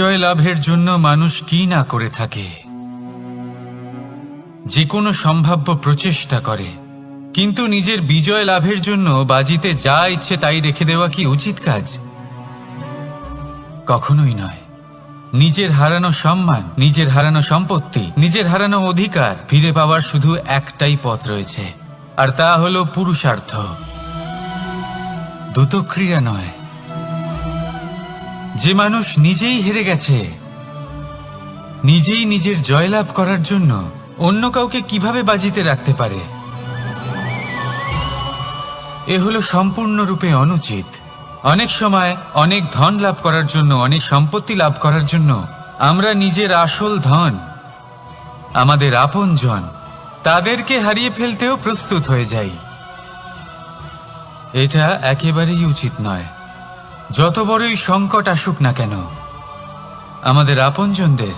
বিজয় লাভের জন্য মানুষ কি না করে থাকে, যে কোনো সম্ভাব্য প্রচেষ্টা করে, কিন্তু নিজের বিজয় লাভের জন্য বাজিতে যা ইচ্ছে তাই রেখে দেওয়া কি উচিত কাজ? কখনোই নয়। নিজের হারানো সম্মান, নিজের হারানো সম্পত্তি, নিজের হারানো অধিকার ফিরে পাওয়ার শুধু একটাই পথ রয়েছে, আর তা হলো পুরুষার্থ, দ্রুতক্রিয়া নয়। যে মানুষ নিজেই হেরে গেছে, নিজেই নিজের জয়লাভ করার জন্য অন্য কাউকে কিভাবে বাজিতে রাখতে পারে? এ হলো সম্পূর্ণরূপে অনুচিত। অনেক সময় অনেক ধন লাভ করার জন্য, অনেক সম্পত্তি লাভ করার জন্য আমরা নিজের আসল ধন, আমাদের আপনজন, তাদেরকে হারিয়ে ফেলতেও প্রস্তুত হয়ে যাই। এটা একেবারেই উচিত নয়। যত বড়ই সংকট আসুক না কেন, আমাদের আপনজনদের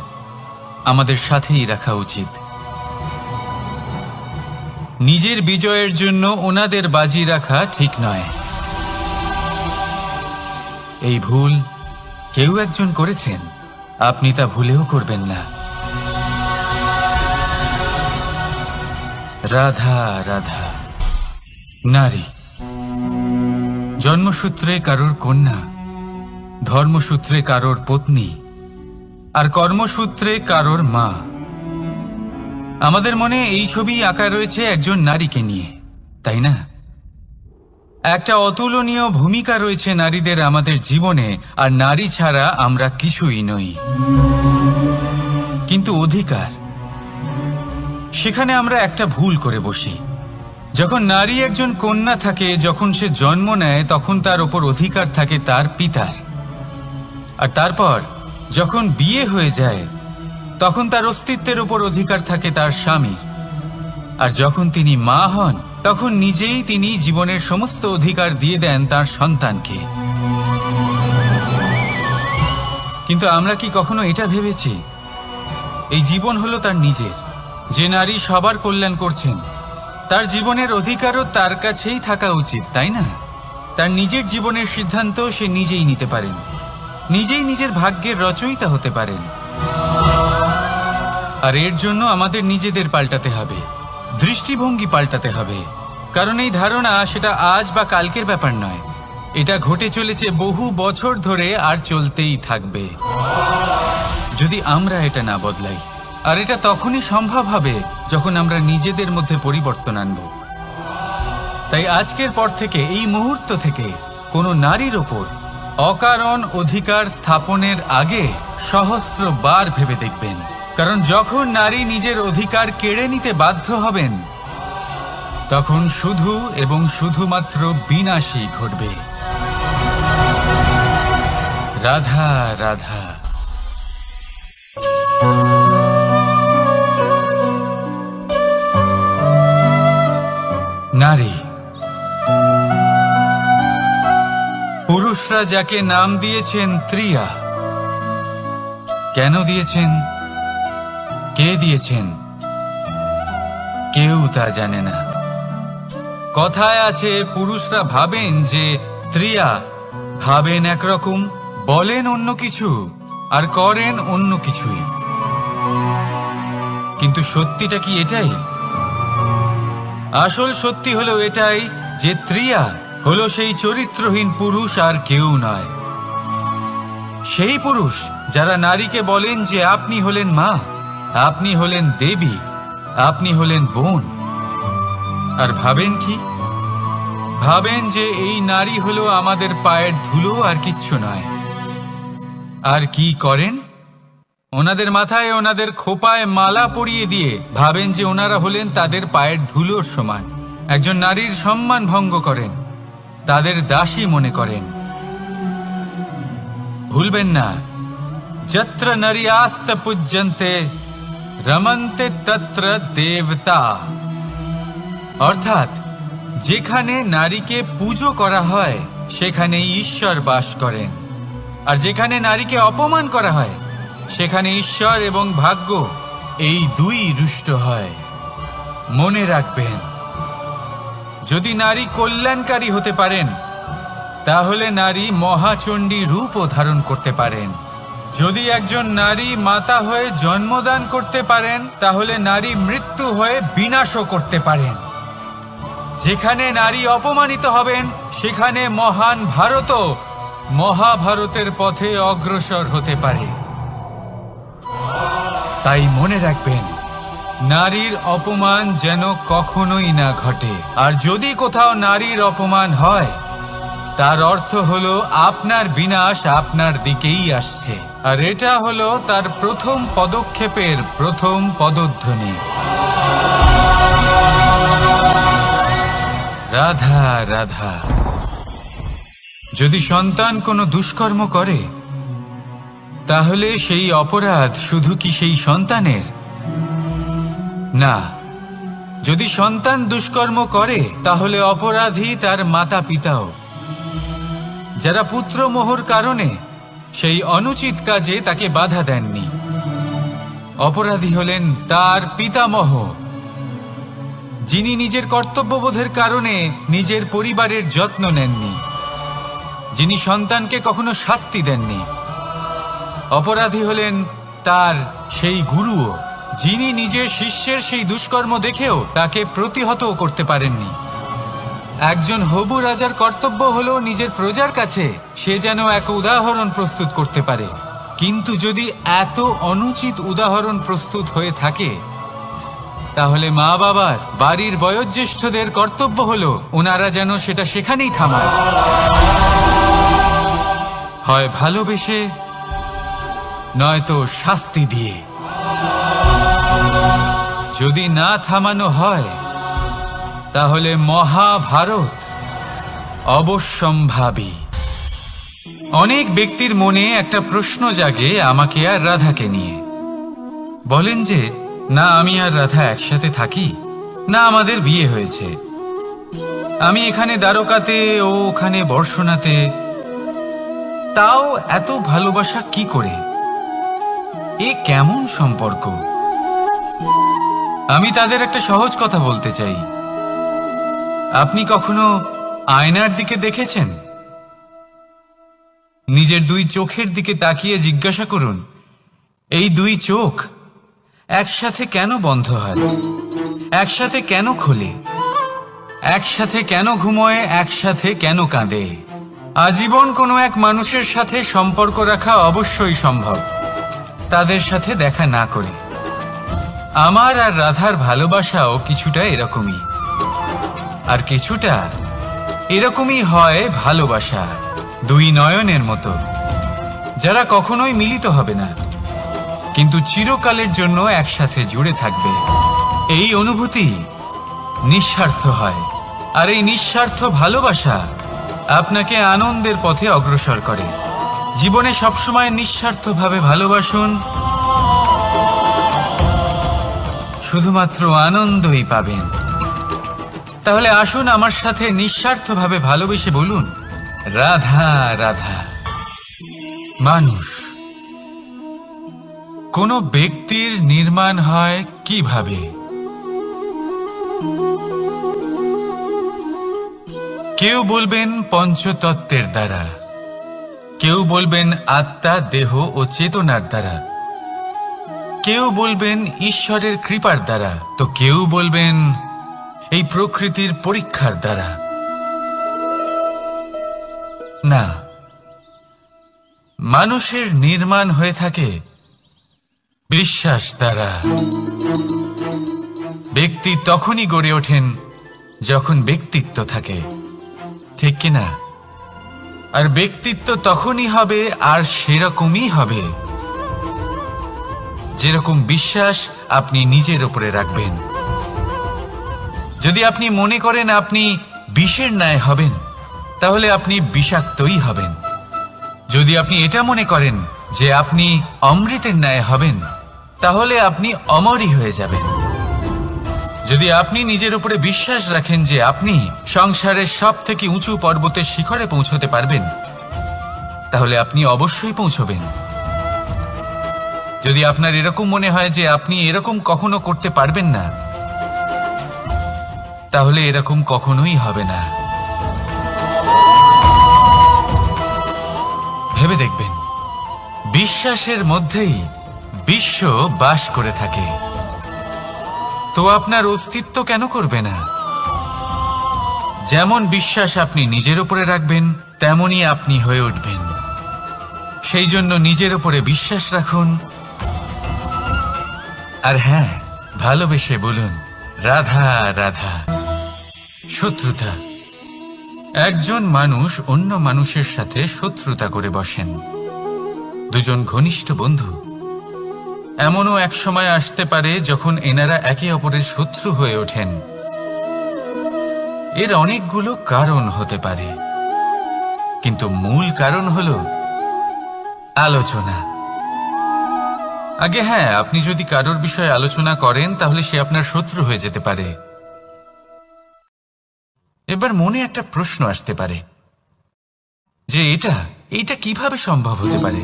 আমাদের সাথেই রাখা উচিত। নিজের বিজয়ের জন্য ওনাদের বাজি রাখা ঠিক নয়। এই ভুল কেউ একজন করেছেন, আপনি তা ভুলেও করবেন না। রাধা রাধা। নারী জন্মসূত্রে কারোর কন্যা, ধর্মসূত্রে কারোর পত্নী, আর কর্মসূত্রে কারোর মা। আমাদের মনে এই ছবি আঁকা রয়েছে একজন নারীকে নিয়ে, তাই না? একটা অতুলনীয় ভূমিকা রয়েছে নারীদের আমাদের জীবনে, আর নারী ছাড়া আমরা কিছুই নই। কিন্তু অধিকার, সেখানে আমরা একটা ভুল করে বসি। যখন নারী একজন কন্যা থাকে, যখন সে জন্ম নেয়, তখন তার ওপর অধিকার থাকে তার পিতার। আর তারপর যখন বিয়ে হয়ে যায়, তখন তার অস্তিত্বের ওপর অধিকার থাকে তার স্বামীর। আর যখন তিনি মা হন, তখন নিজেই তিনি জীবনের সমস্ত অধিকার দিয়ে দেন তার সন্তানকে। কিন্তু আমরা কি কখনো এটা ভেবেছি, এই জীবন হলো তার নিজের? যে নারী সবার কল্যাণ করছেন, তার জীবনের অধিকারও তার কাছেই থাকা উচিত, তাই না? তার নিজের জীবনের সিদ্ধান্ত সে নিজেই নিতে পারেন, নিজেই নিজের ভাগ্যের রচয়িতা হতে পারেন। আর এর জন্য আমাদের নিজেদের পাল্টাতে হবে, দৃষ্টিভঙ্গি পাল্টাতে হবে। কারণ এই ধারণা সেটা আজ বা কালকের ব্যাপার নয়, এটা ঘটে চলেছে বহু বছর ধরে, আর চলতেই থাকবে যদি আমরা এটা না বদলাই। আর এটা তখনই সম্ভব হবে যখন আমরা নিজেদের মধ্যে পরিবর্তন আনব। তাই আজকের পর থেকে, এই মুহূর্ত থেকে, কোনো নারীর ওপর অকারণ অধিকার স্থাপনের আগে সহস্রবার ভেবে দেখবেন। কারণ যখন নারী নিজের অধিকার কেড়ে নিতে বাধ্য হবেন, তখন শুধু এবং শুধুমাত্র বিনাশই ঘটবে। রাধা রাধা। নারী, পুরুষরা যাকে নাম দিয়েছেন ত্রিয়া, কেন দিয়েছেন, কে দিয়েছেন, কেউ তা জানে না। কথায় আছে, পুরুষরা ভাবেন যে ত্রিয়া, ভাবেন একরকম, বলেন অন্য কিছু, আর করেন অন্য কিছুই। কিন্তু সত্যিটা কি এটাই? আসল সত্যি হলো এটাই যে ত্রিয়া হলো সেই চরিত্রহীন পুরুষ, আর কেউ নয়। সেই পুরুষ যারা নারীকে বলেন যে আপনি হলেন মা, আপনি হলেন দেবী, আপনি হলেন বোন। আর ভাবেন কি? ভাবেন যে এই নারী হলো আমাদের পায়ের ধুলো, আর কিচ্ছু নয়। আর কি করেন? ওনাদের মাথায়, ওনাদের খোপায় মালা পরিয়ে দিয়ে ভাবেন যে ওনারা হলেন তাদের পায়ের ধুলোর সমান। একজন নারীর সম্মান ভঙ্গ করেন, তাদের দাসী মনে করেন। ভুলবেন না, যত্র নারীয়াস্ত পূজ্যন্তে রমন্তে তত্র দেবতা। অর্থাৎ যেখানে নারীকে পুজো করা হয়, সেখানে ঈশ্বর বাস করেন। আর যেখানে নারীকে অপমান করা হয়, সেখানে ঈশ্বর এবং ভাগ্য এই দুই রুষ্ট হয়। মনে রাখবেন, যদি নারী কল্যাণকারী হতে পারেন, তাহলে নারী মহাচণ্ডী রূপও ধারণ করতে পারেন। যদি একজন নারী মাতা হয়ে জন্মদান করতে পারেন, তাহলে নারী মৃত্যু হয়ে বিনাশও করতে পারেন। যেখানে নারী অপমানিত হবেন, সেখানে মহান ভারতও মহাভারতের পথে অগ্রসর হতে পারে। তাই মনে রাখবেন, নারীর অপমান যেন কখনোই না ঘটে। আর যদি কোথাও নারীর অপমান হয়, তার অর্থ হলো আপনার বিনাশ আপনার দিকেই আসছে। আর এটা হলো তার প্রথম পদক্ষেপের প্রথম পদধ্বনি। রাধা রাধা। যদি সন্তান কোনো দুষ্কর্ম করে, তাহলে সেই অপরাধ শুধু কি সেই সন্তানের? না, যদি সন্তান দুষ্কর্ম করে, তাহলে অপরাধী তার মাতা পিতাও, যারা পুত্রমোহর কারণে সেই অনুচিত কাজে তাকে বাধা দেননি। অপরাধী হলেন তার পিতামহ, যিনি নিজের কর্তব্যবোধের কারণে নিজের পরিবারের যত্ন নেননি, যিনি সন্তানকে কখনো শাস্তি দেননি। অপরাধী হলেন তার সেই গুরুও, যিনি নিজের শিষ্যের সেই দুষ্কর্ম দেখেও তাকে প্রতিহত করতে পারেননি। একজন হবু রাজার কর্তব্য হলো নিজের প্রজার কাছে সে যেন এক উদাহরণ প্রস্তুত করতে পারে। কিন্তু যদি এত অনুচিত উদাহরণ প্রস্তুত হয়ে থাকে, তাহলে মা বাবার, বাড়ির বয়োজ্যেষ্ঠদের কর্তব্য হলো ওনারা যেন সেটা সেখানেই থামায়, হয় ভালোবেসে, নয়তো শাস্তি দিয়ে। যদি না থামানো হয়, তাহলে মহাভারত অবশ্যম্ভাবী। অনেক ব্যক্তির মনে একটা প্রশ্ন জাগে আমাকে আর রাধাকে নিয়ে। বলেন যে, না আমি আর রাধা একসাথে থাকি, না আমাদের বিয়ে হয়েছে। আমি এখানে দ্বারকাতে, ও ওখানে বর্ষণাতে, তাও এত ভালোবাসা কি করে? এ কেমন সম্পর্ক? আমি তাদের একটা সহজ কথা বলতে চাই। আপনি কখনো আয়নার দিকে দেখেছেন? নিজের দুই চোখের দিকে তাকিয়ে জিজ্ঞাসা করুন, এই দুই চোখ একসাথে কেন বন্ধ হয়, একসাথে কেন খোলে, একসাথে কেন ঘুমোয়, একসাথে কেন কাঁদে? আজীবন কোনো এক মানুষের সাথে সম্পর্ক রাখা অবশ্যই সম্ভব, তাদের সাথে দেখা না করে। আমার আর রাধার ভালোবাসাও কিছুটা এরকমই, আর কিছুটা এরকমই হয় ভালোবাসা দুই নয়নের মতো, যারা কখনোই মিলিত হবে না, কিন্তু চিরকালের জন্য একসাথে জুড়ে থাকবে। এই অনুভূতি নিঃস্বার্থ হয়, আর এই নিঃস্বার্থ ভালোবাসা আপনাকে আনন্দের পথে অগ্রসর করে। জীবনে সবসময় নিঃস্বার্থভাবে ভালোবাসুন, শুধুমাত্র আনন্দই পাবেন। তাহলে আসুন আমার সাথে নিঃস্বার্থভাবে ভালোবেসে বলুন, রাধা রাধা। মানুষ, কোন ব্যক্তির নির্মাণ হয় কিভাবে? কেউ বলবেন পঞ্চতত্ত্বের দ্বারা, কেউ বলবেন আত্মা, দেহ ও চেতনার দ্বারা, কেউ বলবেন ঈশ্বরের কৃপার দ্বারা, তো কেউ বলবেন এই প্রকৃতির পরীক্ষার দ্বারা। না, মানুষের নির্মাণ হয়ে থাকে বিশ্বাস দ্বারা। ব্যক্তি তখনই গড়ে ওঠেন যখন ব্যক্তিত্ব থাকে, ঠিক কিনা? আর ব্যক্তিত্ব তখনই হবে, আর সেরকমই হবে যেরকম বিশ্বাস আপনি নিজের উপরে রাখবেন। যদি আপনি মনে করেন আপনি বিষের ন্যায় হবেন, তাহলে আপনি বিষাক্তই হবেন। যদি আপনি এটা মনে করেন যে আপনি অমৃতের ন্যায় হবেন, তাহলে আপনি অমরই হয়ে যাবেন। যদি আপনি নিজের উপরে বিশ্বাস রাখেন যে আপনি সংসারের সব থেকে উঁচু পর্বতের শিখরে পৌঁছতে পারবেন, তাহলে আপনি অবশ্যই পৌঁছবেন। যদি আপনার এরকম মনে হয় যে আপনি এরকম কখনো করতে পারবেন না, তাহলে এরকম কখনোই হবে না। ভেবে দেখবেন, বিশ্বাসের মধ্যেই বিশ্ব বাস করে থাকে। তো আপনার অস্তিত্ব কেন করবে না? যেমন বিশ্বাস আপনি নিজের উপরে রাখবেন, তেমনই আপনি হয়ে উঠবেন। সেই জন্য নিজের উপরে বিশ্বাস রাখুন। আর হ্যাঁ, ভালোবেসে বলুন রাধা রাধা। শত্রুতা। একজন মানুষ অন্য মানুষের সাথে শত্রুতা করে বসেন, দুজন ঘনিষ্ঠ বন্ধু। এমনও এক সময় আসতে পারে যখন এনারা একে অপরের শত্রু হয়ে ওঠেন। এর অনেকগুলো কারণ হতে পারে, কিন্তু মূল কারণ হলো আলোচনা। আগে হ্যাঁ, আপনি যদি কারোর বিষয়ে আলোচনা করেন তাহলে সে আপনার শত্রু হয়ে যেতে পারে। এবার মনে একটা প্রশ্ন আসতে পারে যে এটা কিভাবে সম্ভব হতে পারে?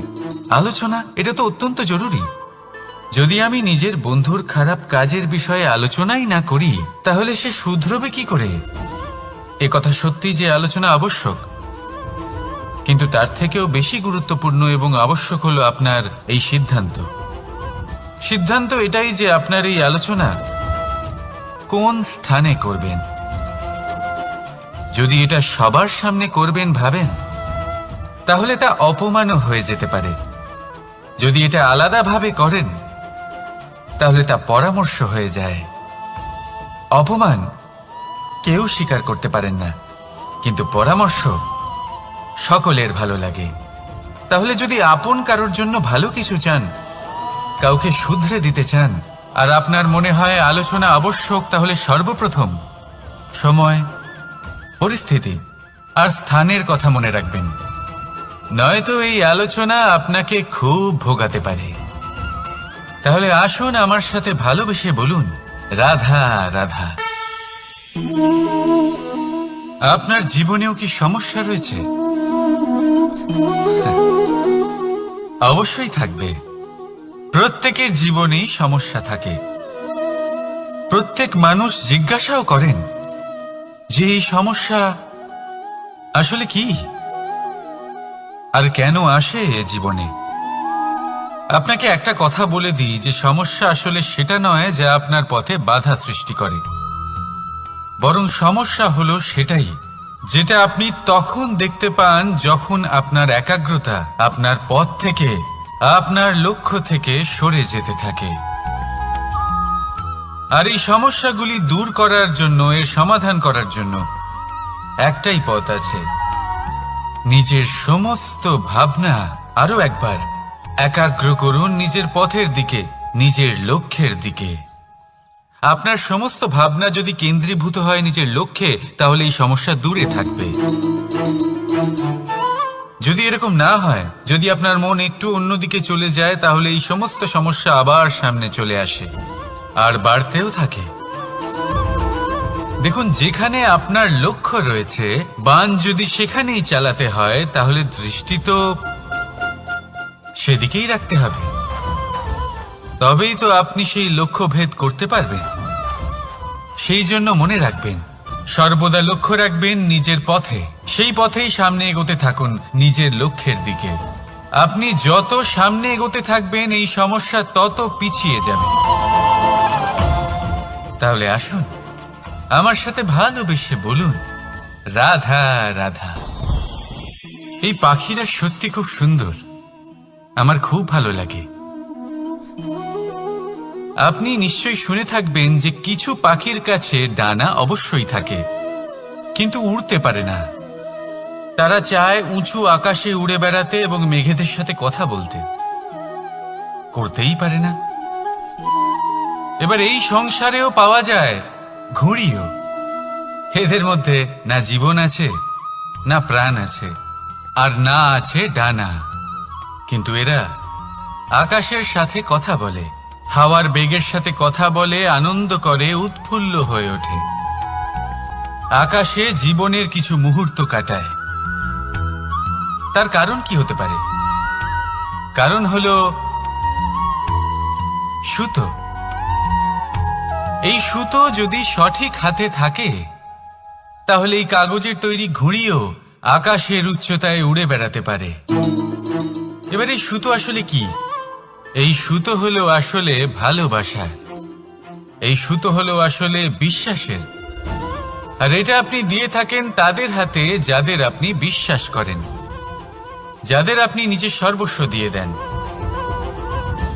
আলোচনা, এটা তো অত্যন্ত জরুরি। যদি আমি নিজের বন্ধুর খারাপ কাজের বিষয়ে আলোচনাই না করি তাহলে সে শুধরবে কি করে? এ কথা সত্যি যে আলোচনা আবশ্যক, কিন্তু তার থেকেও বেশি গুরুত্বপূর্ণ এবং আবশ্যক হলো আপনার এই সিদ্ধান্ত। সিদ্ধান্ত এটাই যে আপনার এই আলোচনা কোন স্থানে করবেন। যদি এটা সবার সামনে করবেন ভাবেন, তাহলে তা অপমানও হয়ে যেতে পারে। যদি এটা আলাদাভাবে করেন তাহলে তা পরামর্শ হয়ে যায়। অপমান কেউ স্বীকার করতে পারেন না, কিন্তু পরামর্শ সকলের ভালো লাগে। তাহলে যদি আপন কারোর জন্য ভালো কিছু চান, কাউকে শুধরে দিতে চান, আর আপনার মনে হয় আলোচনা আবশ্যক, তাহলে সর্বপ্রথম সময়, পরিস্থিতি আর স্থানের কথা মনে রাখবেন। নয়তো এই আলোচনা আপনাকে খুব ভোগাতে পারে। তাহলে আসুন আমার সাথে ভালোবেসে বলুন রাধা রাধা। আপনার জীবনেও কি সমস্যা রয়েছে? অবশ্যই থাকবে। প্রত্যেকের জীবনেই সমস্যা থাকে। প্রত্যেক মানুষ জিজ্ঞাসাও করেন যে এই সমস্যা আসলে কি আর কেন আসে জীবনে। আপনাকে একটা কথা বলে দিই যে সমস্যা আসলে সেটা নয় যা আপনার পথে বাধা সৃষ্টি করে, বরং সমস্যা হলো সেটাই যেটা আপনি তখন দেখতে পান যখন আপনার একাগ্রতা আপনার পথ থেকে, আপনার লক্ষ্য থেকে সরে যেতে থাকে। আর এই সমস্যাগুলি দূর করার জন্য, এর সমাধান করার জন্য একটাই পথ আছে। নিজের সমস্ত ভাবনা আরো একবার একাগ্র করুন নিজের পথের দিকে, নিজের লক্ষ্যের দিকে। আপনার সমস্ত ভাবনা যদি কেন্দ্রীভূত হয় নিজের লক্ষ্যে, তাহলে এই সমস্যা দূরে থাকবে। যদি এরকম না হয়, যদি আপনার মন একটু অন্যদিকে চলে যায়, তাহলে এই সমস্ত সমস্যা আবার সামনে চলে আসে আর বাড়তেও থাকে। দেখুন, যেখানে আপনার লক্ষ্য রয়েছে, বাণ যদি সেখানেই চালাতে হয়, তাহলে দৃষ্টি তো সেদিকেই রাখতে হবে। তবেই তো আপনি সেই লক্ষ্য ভেদ করতে পারবেন। সেই জন্য মনে রাখবেন, সর্বদা লক্ষ্য রাখবেন নিজের পথে, সেই পথেই সামনে এগোতে থাকুন নিজের লক্ষ্যের দিকে। আপনি যত সামনে এগোতে থাকবেন এই সমস্যা তত পিছিয়ে যাবে। তাহলে আসুন আমার সাথে ভালোবেসে বলুন রাধা রাধা। এই পাখিরা সত্যি খুব সুন্দর, আমার খুব ভালো লাগে। আপনি নিশ্চয়ই শুনে থাকবেন যে কিছু পাখির কাছে ডানা অবশ্যই থাকে, কিন্তু উড়তে পারে না। তারা চায় উঁচু আকাশে উড়ে বেড়াতে এবং মেঘেদের সাথে কথা বলতে, করতেই পারে না। এবার এই সংসারেও পাওয়া যায় ঘুড়িও। এদের মধ্যে না জীবন আছে, না প্রাণ আছে, আর না আছে ডানা, কিন্তু এরা আকাশের সাথে কথা বলে, হাওয়ার বেগের সাথে কথা বলে, আনন্দ করে, উৎফুল্ল হয়ে ওঠে। আকাশে জীবনের কিছু মুহূর্ত কাটায়। তার কারণ কি হতে পারে? কারণ হলো সুতো। এই সুতো যদি সঠিক হাতে থাকে, তাহলে এই কাগজের তৈরি ঘুড়িও আকাশের উচ্চতায় উড়ে বেড়াতে পারে। এবার এই সুতো আসলে কি? এই সুতো হলো আসলে ভালোবাসা, এই সুতো হলো আসলে বিশ্বাসের। আর এটা আপনি দিয়ে থাকেন তাদের হাতে যাদের আপনি বিশ্বাস করেন, যাদের আপনি নিজের সর্বস্ব দিয়ে দেন।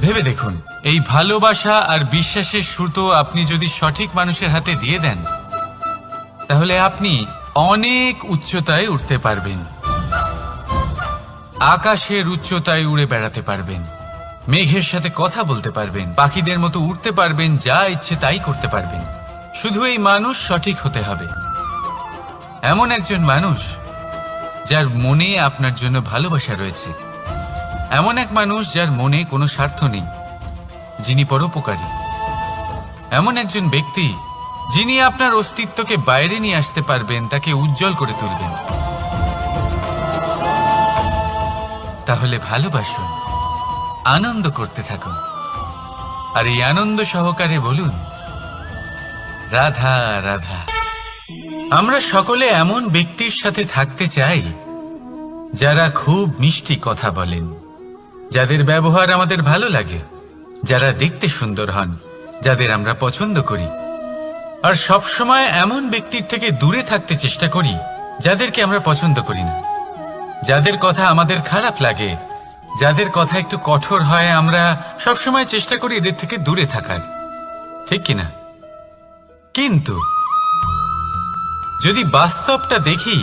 ভেবে দেখুন, এই ভালোবাসা আর বিশ্বাসের সুতো আপনি যদি সঠিক মানুষের হাতে দিয়ে দেন, তাহলে আপনি অনেক উচ্চতায় উঠতে পারবেন, আকাশের উচ্চতায় উড়ে বেড়াতে পারবেন, মেঘের সাথে কথা বলতে পারবেন, পাখিদের মতো উড়তে পারবেন, যা ইচ্ছে তাই করতে পারবেন। শুধু এই মানুষ সঠিক হতে হবে, এমন একজন মানুষ যার মনে আপনার জন্য ভালোবাসা রয়েছে, এমন এক মানুষ যার মনে কোনো স্বার্থ নেই, যিনি পরোপকারী, এমন একজন ব্যক্তি যিনি আপনার অস্তিত্বকে বাইরে নিয়ে আসতে পারবেন, তাকে উজ্জ্বল করে তুলবেন। তাহলে ভালোবাসুন, আনন্দ করতে থাকুন, আর এই আনন্দ সহকারে বলুন, রাধা রাধা। আমরা সকলে এমন ব্যক্তির সাথে থাকতে চাই যারা খুব মিষ্টি কথা বলেন, যাদের ব্যবহার আমাদের ভালো লাগে, যারা দেখতে সুন্দর হন, যাদের আমরা পছন্দ করি। আর সবসময় এমন ব্যক্তির থেকে দূরে থাকতে চেষ্টা করি যাদেরকে আমরা পছন্দ করি না, যাদের কথা আমাদের খারাপ লাগে, যাদের কথা একটু কঠোর হয়। আমরা সবসময় চেষ্টা করি এদের থেকে দূরে থাকার, ঠিক কিনা? কিন্তু যদি বাস্তবটা দেখি,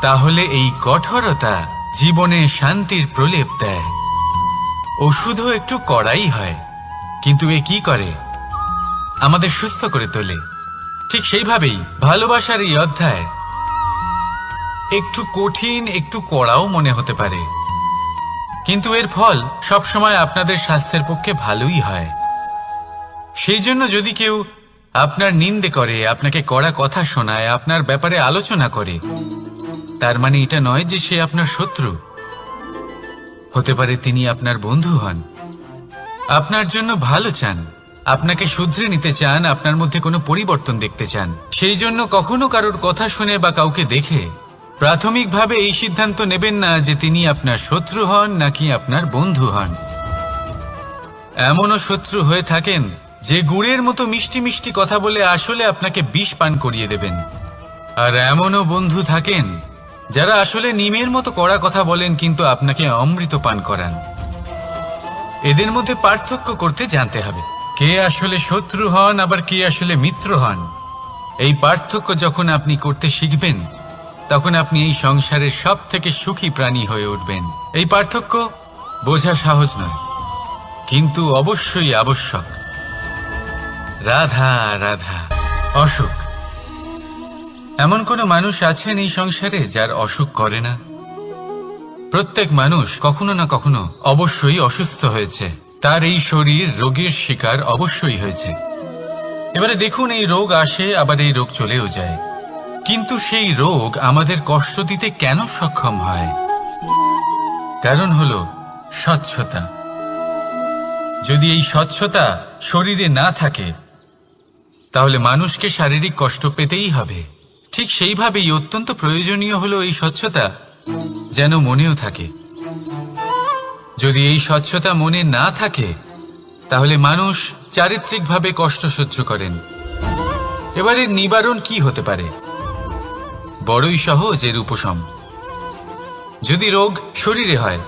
তাহলে এই কঠোরতা জীবনে শান্তির প্রলেপ দেয়। ওষুধও একটু কড়াই হয়, কিন্তু এ কি করে? আমাদের সুস্থ করে তোলে। ঠিক সেইভাবেই ভালোবাসার এই অধ্যায় একটু কঠিন, একটু কড়াও মনে হতে পারে, কিন্তু এর ফল সবসময় আপনাদের স্বাস্থ্যের পক্ষে ভালোই হয়। সেই জন্য যদি কেউ আপনার নিন্দে করে, আপনাকে কড়া কথা শোনায়, আপনার ব্যাপারে আলোচনা করে, তার মানে এটা নয় যে সে আপনার শত্রু। হতে পারে তিনি আপনার বন্ধু হন, আপনার জন্য ভালো চান, আপনাকে শুধরে নিতে চান, আপনার মধ্যে কোনো পরিবর্তন দেখতে চান। সেই জন্য কখনো কারোর কথা শুনে বা কাউকে দেখে প্রাথমিকভাবে এই সিদ্ধান্ত নেবেন না যে তিনি আপনার শত্রু হন নাকি আপনার বন্ধু হন। এমনও শত্রু হয়ে থাকেন যে গুড়ের মতো মিষ্টি মিষ্টি কথা বলে আসলে আপনাকে বিষ পান করিয়ে দেবেন। আর এমনও বন্ধু থাকেন যারা আসলে নিমের মতো কড়া কথা বলেন কিন্তু আপনাকে অমৃত পান করান। এদের মধ্যে পার্থক্য করতে জানতে হবে, কে আসলে শত্রু হন আবার কে আসলে মিত্র হন। এই পার্থক্য যখন আপনি করতে শিখবেন, তখন আপনি এই সংসারের সব থেকে সুখী প্রাণী হয়ে উঠবেন। এই পার্থক্য বোঝা সহজ নয়, কিন্তু অবশ্যই আবশ্যক। রাধা রাধা। অসুখ। এমন কোনো মানুষ আছেন এই সংসারে যার অসুখ করে না? প্রত্যেক মানুষ কখনো না কখনো অবশ্যই অসুস্থ হয়েছে, তার এই শরীর রোগের শিকার অবশ্যই হয়েছে। এবারে দেখুন, এই রোগ আসে আবার এই রোগ চলেও যায়, কিন্তু সেই রোগ আমাদের কষ্ট দিতে কেন সক্ষম হয়? কারণ হলো স্বচ্ছতা। যদি এই স্বচ্ছতা শরীরে না থাকে, তাহলে মানুষকে শারীরিক কষ্ট পেতেই হবে। ঠিক সেইভাবেই অত্যন্ত প্রয়োজনীয় হলো এই স্বচ্ছতা যেন মনেও থাকে। যদি এই স্বচ্ছতা মনে না থাকে, তাহলে মানুষ চারিত্রিকভাবে কষ্ট সহ্য করেন। এবারে নিবারণ কি হতে পারে? বড়ই সহজ এর উপশম। যদি রোগ শরীরে হয়,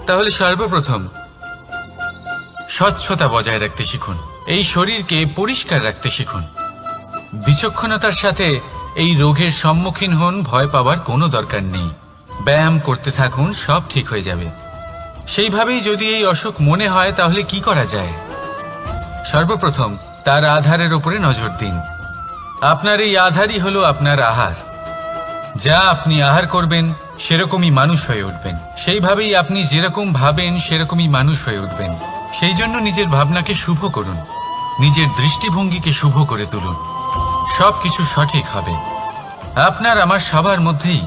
তাহলে সর্বপ্রথম স্বচ্ছতা বজায় রাখতে শিখুন, এই শরীরকে পরিষ্কার রাখতে শিখুন। বিচক্ষণতার সাথে এই রোগের সম্মুখীন হন, ভয় পাওয়ার কোনো দরকার নেই। ব্যায়াম করতে থাকুন, সব ঠিক হয়ে যাবে। সেইভাবেই যদি এই অসুখ মনে হয়, তাহলে কি করা যায়? সর্বপ্রথম তার আধারের উপরে নজর দিন। আপনার এই আধারই হলো আপনার আহার। যা আপনি আহার করবেন সেরকমই মানুষ হয়ে উঠবেন। সেইভাবেই আপনি যেরকম ভাবেন সেরকমই মানুষ হয়ে উঠবেন। সেই জন্য নিজের ভাবনাকে শুভ করুন, নিজের দৃষ্টিভঙ্গিকে শুভ করে তুলুন, সবকিছু সঠিক হবে। আপনার আমার সবার মধ্যেই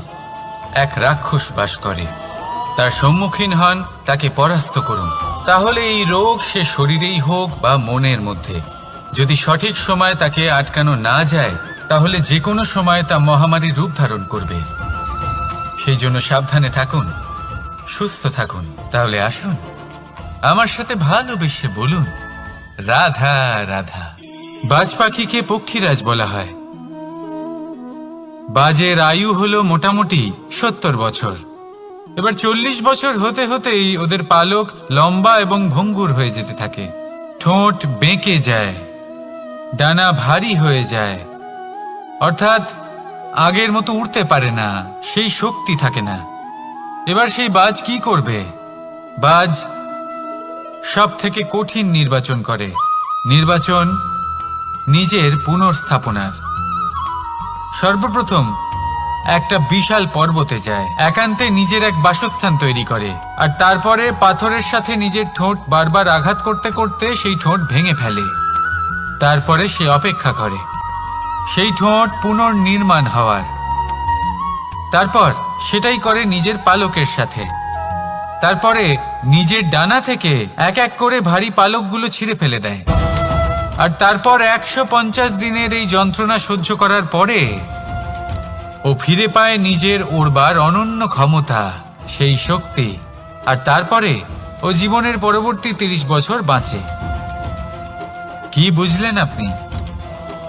এক রাক্ষস বাস করে, তার সম্মুখীন হন, তাকে পরাস্ত করুন। তাহলে এই রোগ সে শরীরেই হোক বা মনের মধ্যে, যদি সঠিক সময় তাকে আটকানো না যায়, তাহলে যে কোনো সময় তা মহামারীর রূপ ধারণ করবে। সেই জন্য সাবধানে থাকুন, সুস্থ থাকুন। তাহলে আসুন আমার সাথে ভালোবেসে বলুন রাধা রাধা। বাজ পাখিকে পক্ষীরাজ বলা হয়। বাজের আয়ু হলো মোটামুটি 70 বছর। এবার 40 বছর হতে হতেই ওদের পালক লম্বা এবং ভঙ্গুর হয়ে যেতে থাকে। ঠোঁট বেঁকে যায়, ডানা ভারী হয়ে যায়, অর্থাৎ আগের মতো উড়তে পারে না, সেই শক্তি থাকে না। এবার সেই বাজ কি করবে? বাজ সব থেকে কঠিন নির্বাচন করে, নির্বাচন নিজের পুনর্স্থাপনার। সর্বপ্রথম একটা বিশাল পর্বতে যায়, একান্তে নিজের এক বাসস্থান তৈরি করে, আর তারপরে পাথরের সাথে নিজের ঠোঁট বারবার আঘাত করতে করতে সেই ঠোঁট ভেঙে ফেলে। তারপরে সে অপেক্ষা করে সেই ঠোঁট পুনর্নির্মাণ হওয়ার। তারপর সেটাই করে নিজের পালকের সাথে। তারপরে নিজের ডানা থেকে এক এক করে ভারী পালকগুলো ছিঁড়ে ফেলে দেয়। আর তারপর 150 দিনের এই যন্ত্রণা সহ্য করার পরে ও ফিরে পায় নিজের ওড়বার অনন্য ক্ষমতা, সেই শক্তি। আর তারপরে ও জীবনের পরবর্তী 30 বছর বাঁচে। কি বুঝলেন আপনি?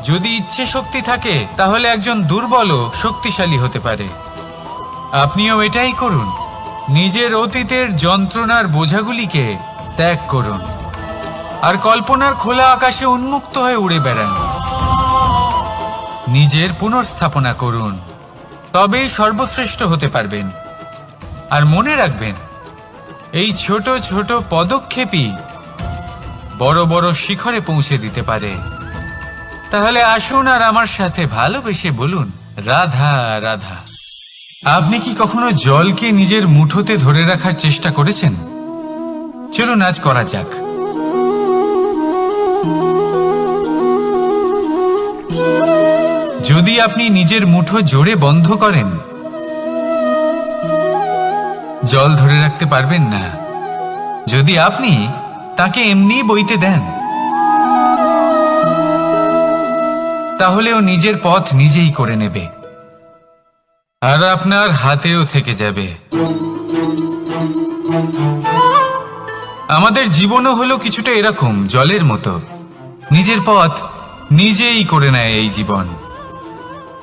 যদি ইচ্ছে শক্তি থাকে তাহলে একজন দুর্বলও শক্তিশালী হতে পারে। আপনিও এটাই করুন, নিজের অতীতের যন্ত্রণার বোঝাগুলিকে ত্যাগ করুন আর কল্পনার খোলা আকাশে উন্মুক্ত হয়ে উড়ে বেড়ান। নিজের পুনর্স্থাপনা করুন, তবেই সর্বশ্রেষ্ঠ হতে পারবেন। আর মনে রাখবেন, এই ছোট ছোট পদক্ষেপই বড় বড় শিখরে পৌঁছে দিতে পারে। তাহলে আসুন আর আমার সাথে ভালোবেসে বলুন রাধা রাধা। আপনি কি কখনো জলকে নিজের মুঠোতে ধরে রাখার চেষ্টা করেছেন? চলুন আজ করা যাক। যদি আপনি নিজের মুঠো জোরে বন্ধ করেন, জল ধরে রাখতে পারবেন না। যদি আপনি তাকে এমনি বইতে দেন, তাহলে ও নিজের পথ নিজেই করে নেবে আর আপনার হাতেও থেকে যাবে। আমাদের জীবনও হলো কিছুটা এরকম, জলের মতো। নিজের পথ নিজেই করে নেয় এই জীবন।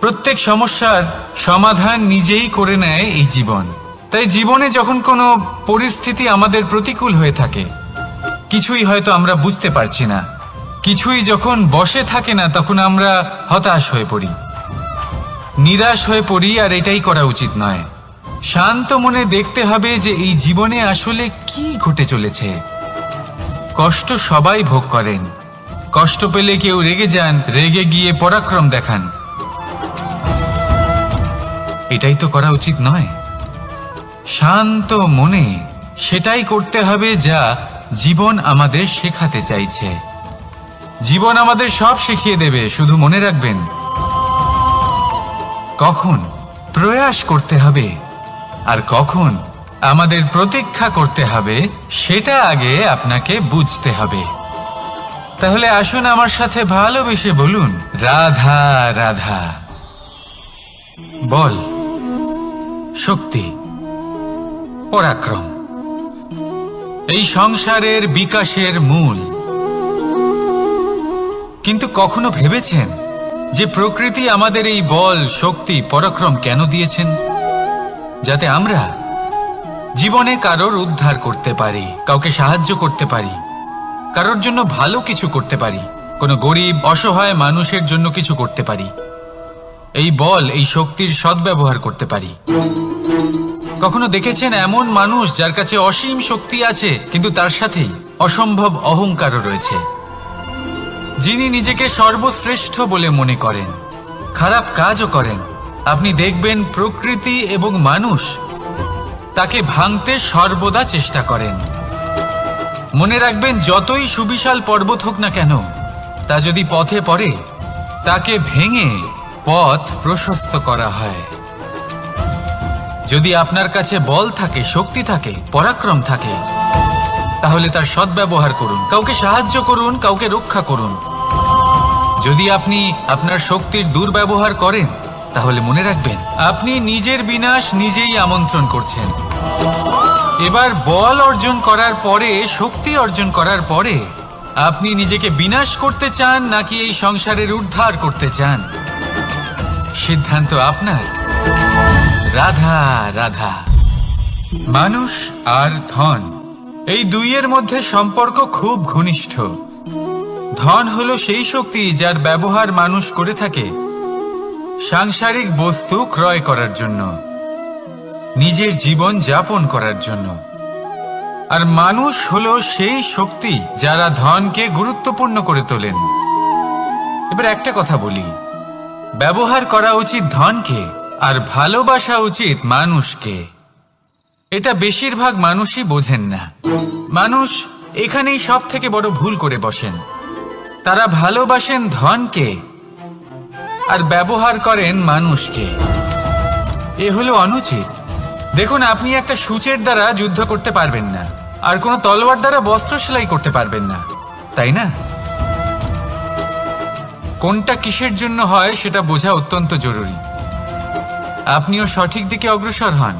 প্রত্যেক সমস্যার সমাধান নিজেই করে নেয় এই জীবন। তাই জীবনে যখন কোনো পরিস্থিতি আমাদের প্রতিকূল হয়ে থাকে, কিছুই হয়তো আমরা বুঝতে পারছি না, কিছুই যখন বসে থাকে না, তখন আমরা হতাশ হয়ে পড়ি, নিরাশ হয়ে পড়ি। আর এটাই করা উচিত নয়। শান্ত মনে দেখতে হবে যে এই জীবনে আসলে কি ঘটে চলেছে। কষ্ট সবাই ভোগ করেন। কষ্ট পেলে কেউ রেগে যান, রেগে গিয়ে পরাক্রম দেখান। এটাই তো করা উচিত নয়। শান্ত মনে সেটাই করতে হবে যা জীবন আমাদের শেখাতে চাইছে। জীবন আমাদের সব শিখিয়ে দেবে, শুধু মনে রাখবেন কখন প্রয়াস করতে হবে আর কখন আমাদের প্রতীক্ষা করতে হবে, সেটা আগে আপনাকে বুঝতে হবে। তাহলে আসুন আমার সাথে ভালোবেসে বলুন রাধা রাধা। বল, শক্তি, পরাক্রম এই সংসারের বিকাশের মূল। কিন্তু কখনো ভেবেছেন যে প্রকৃতি আমাদের এই বল, শক্তি, পরাক্রম কেন দিয়েছেন? যাতে আমরা জীবনে কারোর উদ্ধার করতে পারি, কাউকে সাহায্য করতে পারি, কারোর জন্য ভালো কিছু করতে পারি, কোনো গরিব অসহায় মানুষের জন্য কিছু করতে পারি। এই বল, এই শক্তির সদ্ব্যবহার করতে পারি। কখনো দেখেছেন এমন মানুষ যার কাছে অসীম শক্তি আছে, কিন্তু তার সাথেই অসম্ভব অহংকারও রয়েছে? যিনি নিজেকে সর্বশ্রেষ্ঠ বলে মনে করেন, খারাপ কাজও করেন। আপনি দেখবেন প্রকৃতি এবং মানুষ তাকে ভাঙতে সর্বদা চেষ্টা করেন। মনে রাখবেন, যতই সুবিশাল পর্বত হোক না কেন, তা যদি পথে পড়ে, তাকে ভেঙে পথ প্রশস্ত করা হয়। যদি আপনার কাছে বল থাকে, শক্তি থাকে, পরাক্রম থাকে, তাহলে তার সদ্ব্যবহার করুন, কাউকে সাহায্য করুন, কাউকে রক্ষা করুন। যদি আপনি আপনার শক্তির দুর্ব্যবহার করেন, তাহলে মনে রাখবেন আপনি নিজের বিনাশ নিজেই আমন্ত্রণ করছেন। এবার বল অর্জন করার পরে, শক্তি অর্জন করার পরে আপনি নিজেকে বিনাশ করতে চান নাকি এই সংসারের উদ্ধার করতে চান, সিদ্ধান্ত আপনার। রাধা রাধা। মানুষ আর ধন, এই দুইয়ের মধ্যে সম্পর্ক খুব ঘনিষ্ঠ। ধন হলো সেই শক্তি যার ব্যবহার মানুষ করে থাকে সাংসারিক বস্তু ক্রয় করার জন্য, নিজের জীবন যাপন করার জন্য। আর মানুষ হলো সেই শক্তি যারা ধনকে গুরুত্বপূর্ণ করে তোলেন। এবার একটা কথা বলি, ব্যবহার করা উচিত ধনকে আর ভালোবাসা উচিত মানুষকে। এটা বেশিরভাগ মানুষই বোঝেন না। মানুষ এখানেই সব থেকে বড় ভুল করে বসেন। তারা ভালোবাসেন ধনকে আর ব্যবহার করেন মানুষকে। এ হলো অনুচিত। দেখুন, আপনি একটা সূচের দ্বারা যুদ্ধ করতে পারবেন না, আর কোনো তলোয়ার দ্বারা বস্ত্র সেলাই করতে পারবেন না, তাই না? কোনটা কিসের জন্য হয় সেটা বোঝা অত্যন্ত জরুরি। আপনিও সঠিক দিকে অগ্রসর হন।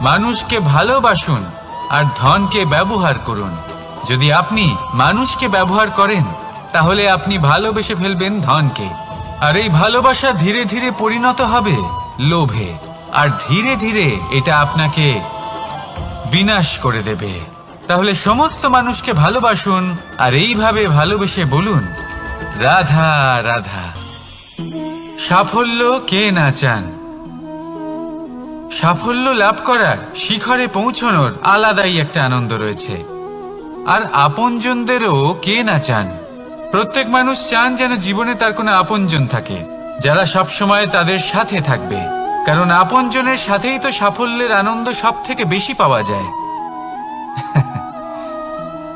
মানুষকে ভালোবাসুন আর ধনকে ব্যবহার করুন। যদি আপনি মানুষকে ব্যবহার করেন তাহলে আপনি ভালোবেসে ফেলবেন ধনকে, আর এই ভালোবাসা ধীরে ধীরে পরিণত হবে লোভে, আর ধীরে ধীরে এটা আপনাকে বিনাশ করে দেবে। তাহলে সমস্ত মানুষকে ভালোবাসুন আর এইভাবে ভালোবেসে বলুন, রাধা রাধা। সাফল্য কে না চান? সাফল্য লাভ করার, শিখরে পৌঁছানোর আলাদাই একটা আনন্দ রয়েছে। আর আপনজনদেরও কে না চান? প্রত্যেক মানুষ চান যেন জীবনে তার কোনো আপনজন থাকে যারা সবসময় তাদের সাথে থাকবে, কারণ আপনজনের সাথেই তো সাফল্যের আনন্দ সব থেকে বেশি পাওয়া যায়।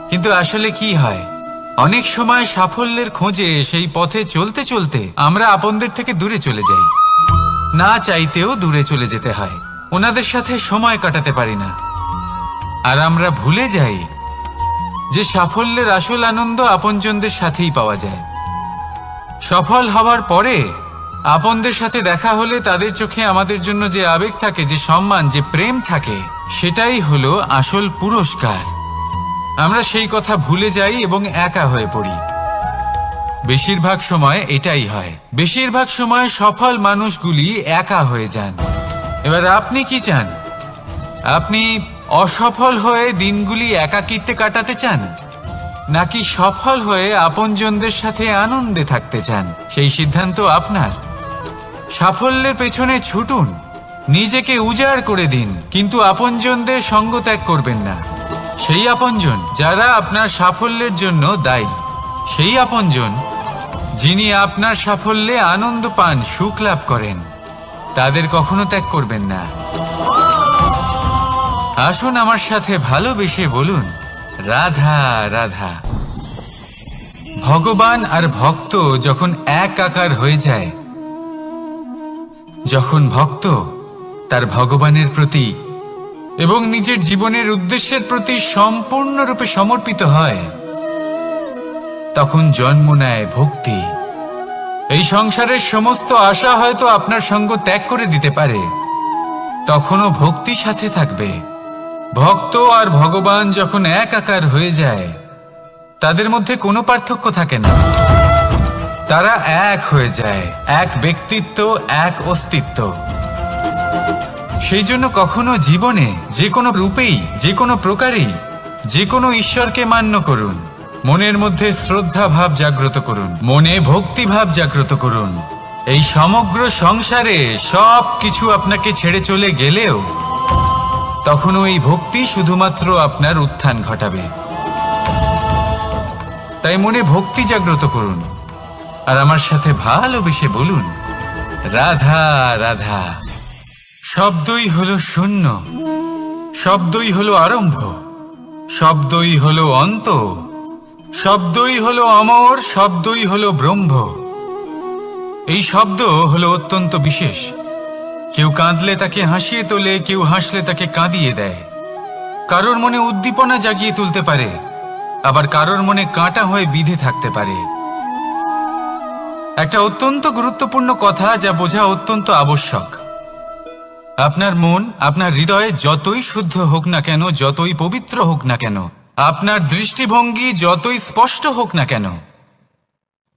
কিন্তু আসলে কি হয়, অনেক সময় সাফল্যের খোঁজে সেই পথে চলতে চলতে আমরা আপনদের থেকে দূরে চলে যাই। না চাইতেও দূরে চলে যেতে হয়, ওনাদের সাথে সময় কাটাতে পারি না। আর আমরা ভুলে যাই যে সাফল্যের আসল আনন্দ আপনজনদের সাথেই পাওয়া যায়। সফল হওয়ার পরে আপনদের সাথে দেখা হলে তাদের চোখে আমাদের জন্য যে আবেগ থাকে, যে সম্মান, যে প্রেম থাকে, সেটাই হলো আসল পুরস্কার। আমরা সেই কথা ভুলে যাই এবং একা হয়ে পড়ি। বেশিরভাগ সময় এটাই হয়। বেশিরভাগ সময় সফল মানুষগুলি একা হয়ে যান। এবার আপনি কি চান? আপনি অসফল হয়ে দিনগুলি একাকিত্বে কাটাতে চান, নাকি সফল হয়ে আপনজনদের সাথে আনন্দে থাকতে চান? সেই সিদ্ধান্ত আপনার। সাফল্যের পেছনে ছুটুন, নিজেকে উজাড় করে দিন, কিন্তু আপনজনদের সঙ্গ ত্যাগ করবেন না। সেই আপনজন যারা আপনার সাফল্যের জন্য দায়ী, সেই আপনজন যিনি আপনার সাফল্যে আনন্দ পান, সুখ লাভ করেন, তাদের কখনো ত্যাগ করবেন না। আসুন আমার সাথে ভালোবেসে বলুন, রাধা রাধা। ভগবান আর ভক্ত যখন এক আকার হয়ে যায়, যখন ভক্ত তার ভগবানের প্রতি এবং নিজের জীবনের উদ্দেশ্যের প্রতি সম্পূর্ণরূপে সমর্পিত হয়, তখন জন্ম নেয় ভক্তি। এই সংসারের সমস্ত আশা হয়তো আপনার সঙ্গ ত্যাগ করে দিতে পারে, তখনও ভক্তি সাথে থাকবে। ভক্ত আর ভগবান যখন এক আকার হয়ে যায়, তাদের মধ্যে কোনো পার্থক্য থাকে না। তারা এক হয়ে যায়, এক ব্যক্তিত্ব, এক অস্তিত্ব। সেই জন্য কখনো জীবনে যে কোনো রূপেই, যে কোনো প্রকারেই, যে কোনো ঈশ্বরকে মান্য করুন। মনের মধ্যে শ্রদ্ধা ভাব জাগ্রত করুন, মনে ভক্তি ভাব জাগ্রত করুন। এই সমগ্র সংসারে সব কিছু আপনাকে ছেড়ে চলে গেলেও তখনও এই ভক্তি শুধুমাত্র আপনার উত্থান ঘটাবে। তাই মনে ভক্তি জাগ্রত করুন আর আমার সাথে ভালোবেসে বলুন, রাধা রাধা। শব্দই হলো শূন্য, শব্দই হলো আরম্ভ, শব্দই হলো অন্ত, শব্দই হলো অমর, শব্দই হলো ব্রহ্ম। এই শব্দ হলো অত্যন্ত বিশেষ। কেউ কাঁদলে তাকে হাসিয়ে তোলে, কেউ হাসলে তাকে কাঁদিয়ে দেয়। কারোর মনে উদ্দীপনা জাগিয়ে তুলতে পারে, আবার কারোর মনে কাঁটা হয়ে বিঁধে থাকতে পারে। একটা অত্যন্ত গুরুত্বপূর্ণ কথা যা বোঝা অত্যন্ত আবশ্যক। আপনার মন, আপনার হৃদয় যতই শুদ্ধ হোক না কেন, যতই পবিত্র হোক না কেন, আপনার দৃষ্টিভঙ্গি যতই স্পষ্ট হোক না কেন,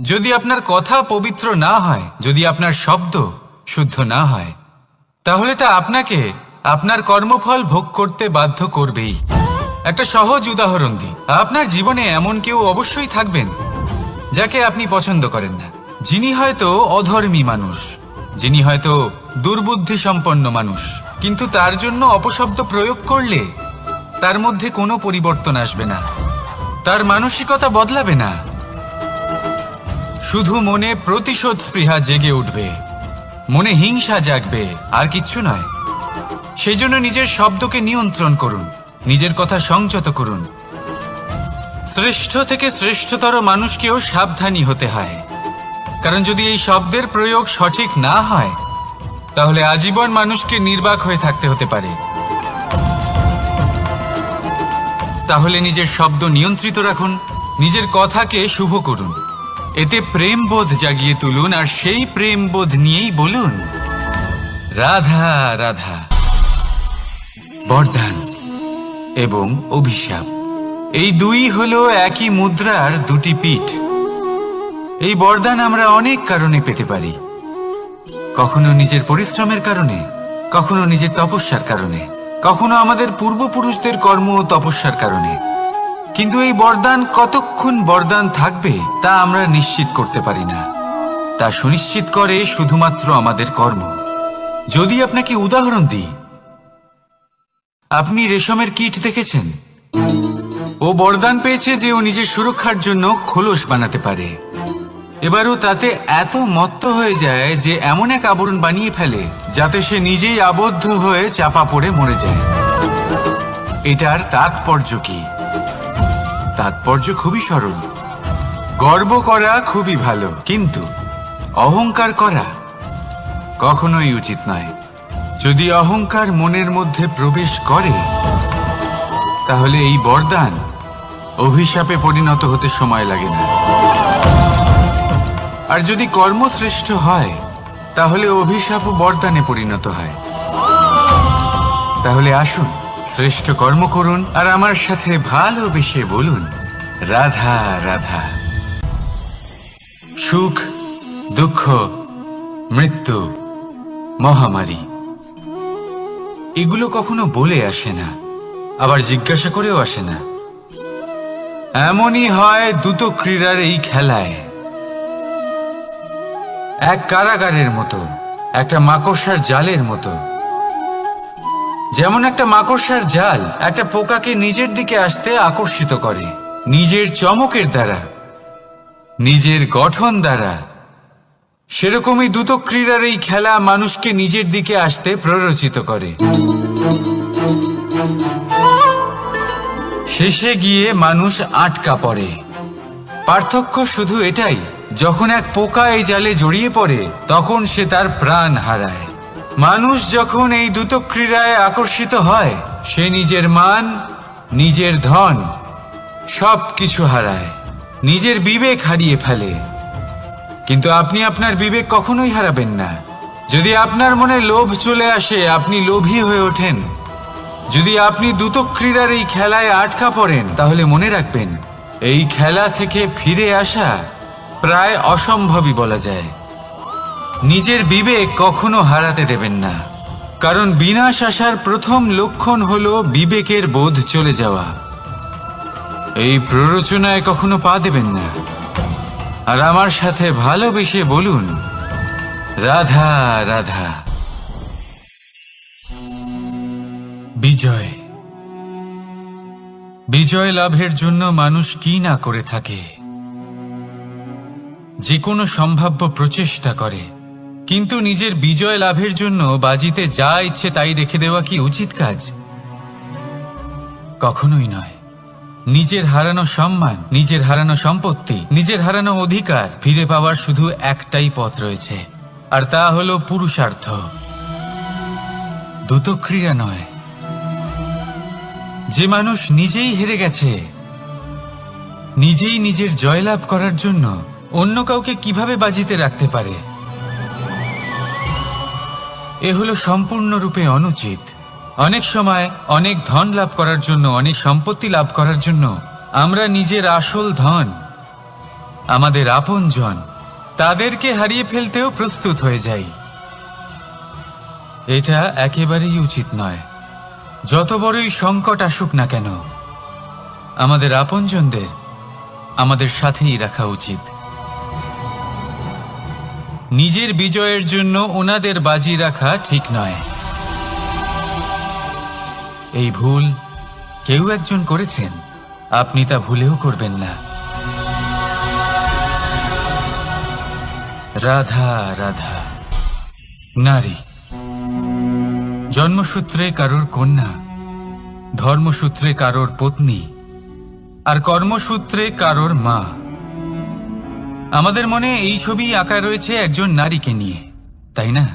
যদি আপনার কথা পবিত্র না হয়, যদি আপনার শব্দ শুদ্ধ না হয়, তাহলে তা আপনাকে আপনার কর্মফল ভোগ করতে বাধ্য করবেই। একটা সহজ উদাহরণ দিই। আপনার জীবনে এমন কেউ অবশ্যই থাকবেন যাকে আপনি পছন্দ করেন না, যিনি হয়তো অধর্মী মানুষ, যিনি হয়তো দুর্বুদ্ধি সম্পন্ন মানুষ, কিন্তু তার জন্য অপশব্দ প্রয়োগ করলে তার মধ্যে কোনো পরিবর্তন আসবে না, তার মানসিকতা বদলাবে না, শুধু মনে প্রতিশোধ স্পৃহা জেগে উঠবে, মনে হিংসা জাগবে, আর কিচ্ছু নয়। সেই জন্য নিজের শব্দকে নিয়ন্ত্রণ করুন, নিজের কথা সংযত করুন। শ্রেষ্ঠ থেকে শ্রেষ্ঠতর মানুষকেও সাবধানী হতে হয়, কারণ যদি এই শব্দের প্রয়োগ সঠিক না হয়, তাহলে আজীবন মানুষকে নির্বাক হয়ে থাকতে হতে পারে। তাহলে নিজের শব্দ নিয়ন্ত্রিত রাখুন, নিজের কথাকে শুভ করুন, এতে প্রেমবোধ জাগিয়ে তুলুন, আর সেই প্রেমবোধ নিয়েই বলুন রাধা রাধা। বরদান এবং অভিশাপ, এই দুই হলো একই মুদ্রার দুটি পিঠ। এই বরদান আমরা অনেক কারণে পেতে পারি, কখনো নিজের পরিশ্রমের কারণে, কখনো নিজের তপস্যার কারণে, কখনো আমাদের পূর্বপুরুষদের কর্ম ও তপস্যার কারণে। কিন্তু এই বরদান কতক্ষণ বরদান থাকবে তা আমরা নিশ্চিত করতে পারি না, তা সুনিশ্চিত করে শুধুমাত্র আমাদের কর্ম। যদি আপনাকে উদাহরণ দিই, আপনি রেশমের কীট দেখেছেন? ও বরদান পেয়েছে যে ও নিজের সুরক্ষার জন্য খোলস বানাতে পারে। এবারও তাতে এত মত্ত হয়ে যায় যে এমন এক আবরণ বানিয়ে ফেলে যাতে সে নিজেই আবদ্ধ হয়ে চাপা পড়ে মরে যায়। এটার তাৎপর্য কি? তাৎপর্য খুবই সরল। গর্ব করা খুবই ভালো, কিন্তু অহংকার করা কখনোই উচিত নয়। যদি অহংকার মনের মধ্যে প্রবেশ করে, তাহলে এই বরদান অভিশাপে পরিণত হতে সময় লাগে না। আর যদি কর্মশ্রেষ্ঠ হয়, তাহলে অভিশাপও বরদানে পরিণত হয়। তাহলে আসুন, শ্রেষ্ঠ কর্ম করুন আর আমার সাথে ভালোবেসে বলুন রাধা রাধা। সুখ, দুঃখ, মৃত্যু, মহামারী, এগুলো কখনো বলে আসে না, আবার জিজ্ঞাসা করেও আসে না। এমনই হয় দ্রুত ক্রীড়ার এই খেলায়। এক কারাগারের মতো, একটা মাকড়সার জালের মতো। যেমন একটা মাকড়সার জাল একটা পোকাকে নিজের দিকে আসতে আকর্ষিত করে, নিজের চমকের দ্বারা, নিজের গঠন দ্বারা, সেরকমই দ্রুত ক্রীড়ার এই খেলা মানুষকে নিজের দিকে আসতে প্ররোচিত করে। শেষে গিয়ে মানুষ আটকা পড়ে। পার্থক্য শুধু এটাই, যখন এক পোকা এই জালে জড়িয়ে পড়ে তখন সে তার প্রাণ হারায়। মানুষ যখন এই দ্রুত ক্রীড়ায় আকর্ষিত হয়, সে নিজের মান, নিজের ধন সব কিছু হারায়, নিজের বিবেক হারিয়ে ফেলে। কিন্তু আপনি আপনার বিবেক কখনোই হারাবেন না। যদি আপনার মনে লোভ চলে আসে, আপনি লোভী হয়ে ওঠেন। যদি আপনি দ্রুত ক্রীড়ার এই খেলায় আটকা পড়েন, তাহলে মনে রাখবেন, এই খেলা থেকে ফিরে আসা প্রায় অসম্ভবই বলা যায়। নিজের বিবেক কখনো হারাতে দেবেন না, কারণ বিনাশ আসার প্রথম লক্ষণ হলো বিবেকের বোধ চলে যাওয়া। এই প্ররোচনায় কখনো পা দেবেন না। আর আমার সাথে ভালোবেসে বলুন রাধা রাধা। বিজয়, বিজয় লাভের জন্য মানুষ কি না করে থাকে, যে কোনো সম্ভাব্য প্রচেষ্টা করে। কিন্তু নিজের বিজয় লাভের জন্য বাজিতে যা ইচ্ছে তাই রেখে দেওয়া কি উচিত কাজ? কখনোই নয়। নিজের হারানো সম্মান, নিজের হারানো সম্পত্তি, নিজের হারানো অধিকার ফিরে পাওয়ার শুধু একটাই পথ রয়েছে, আর তা হলো পুরুষার্থ, দ্রুত ক্রীড়া নয়। যে মানুষ নিজেই হেরে গেছে, নিজেই নিজের জয়লাভ করার জন্য অন্য কাউকে কিভাবে বাজিতে রাখতে পারে? এ হলো সম্পূর্ণরূপে অনুচিত। অনেক সময় অনেক ধন লাভ করার জন্য, অনেক সম্পত্তি লাভ করার জন্য আমরা নিজের আসল ধন, আমাদের আপনজন, তাদেরকে হারিয়ে ফেলতেও প্রস্তুত হয়ে যাই। এটা একেবারেই উচিত নয়। যত বড়ই সংকট আসুক না কেন, আমাদের আপনজনদের আমাদের সাথেই রাখা উচিত। নিজের বিজয়ের জন্য ওনাদের বাজি রাখা ঠিক নয়। এই ভুল কেউ একজন করেছেন, আপনি তা ভুলেও করবেন না। রাধা রাধা। নারী জন্মসূত্রে কারোর কন্যা, ধর্মসূত্রে কারোর পত্নী, আর কর্মসূত্রে কারোর মা। আমাদের মনে এই ছবি আঁকা রয়েছে একজন নারীকে নিয়ে, তাই না?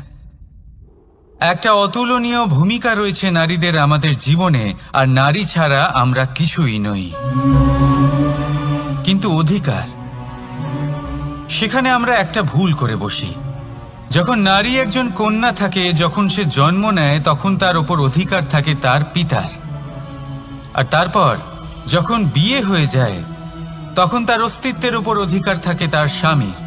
একটা অতুলনীয় ভূমিকা রয়েছে নারীদের আমাদের জীবনে, আর নারী ছাড়া আমরা কিছুই নই। কিন্তু অধিকার, সেখানে আমরা একটা ভুল করে বসি। যখন নারী একজন কন্যা থাকে, যখন সে জন্ম নেয়, তখন তার ওপর অধিকার থাকে তার পিতার। আর তারপর যখন বিয়ে হয়ে যায়, তখন তার অস্তিত্বের উপর অধিকার থাকে তার স্বামীর।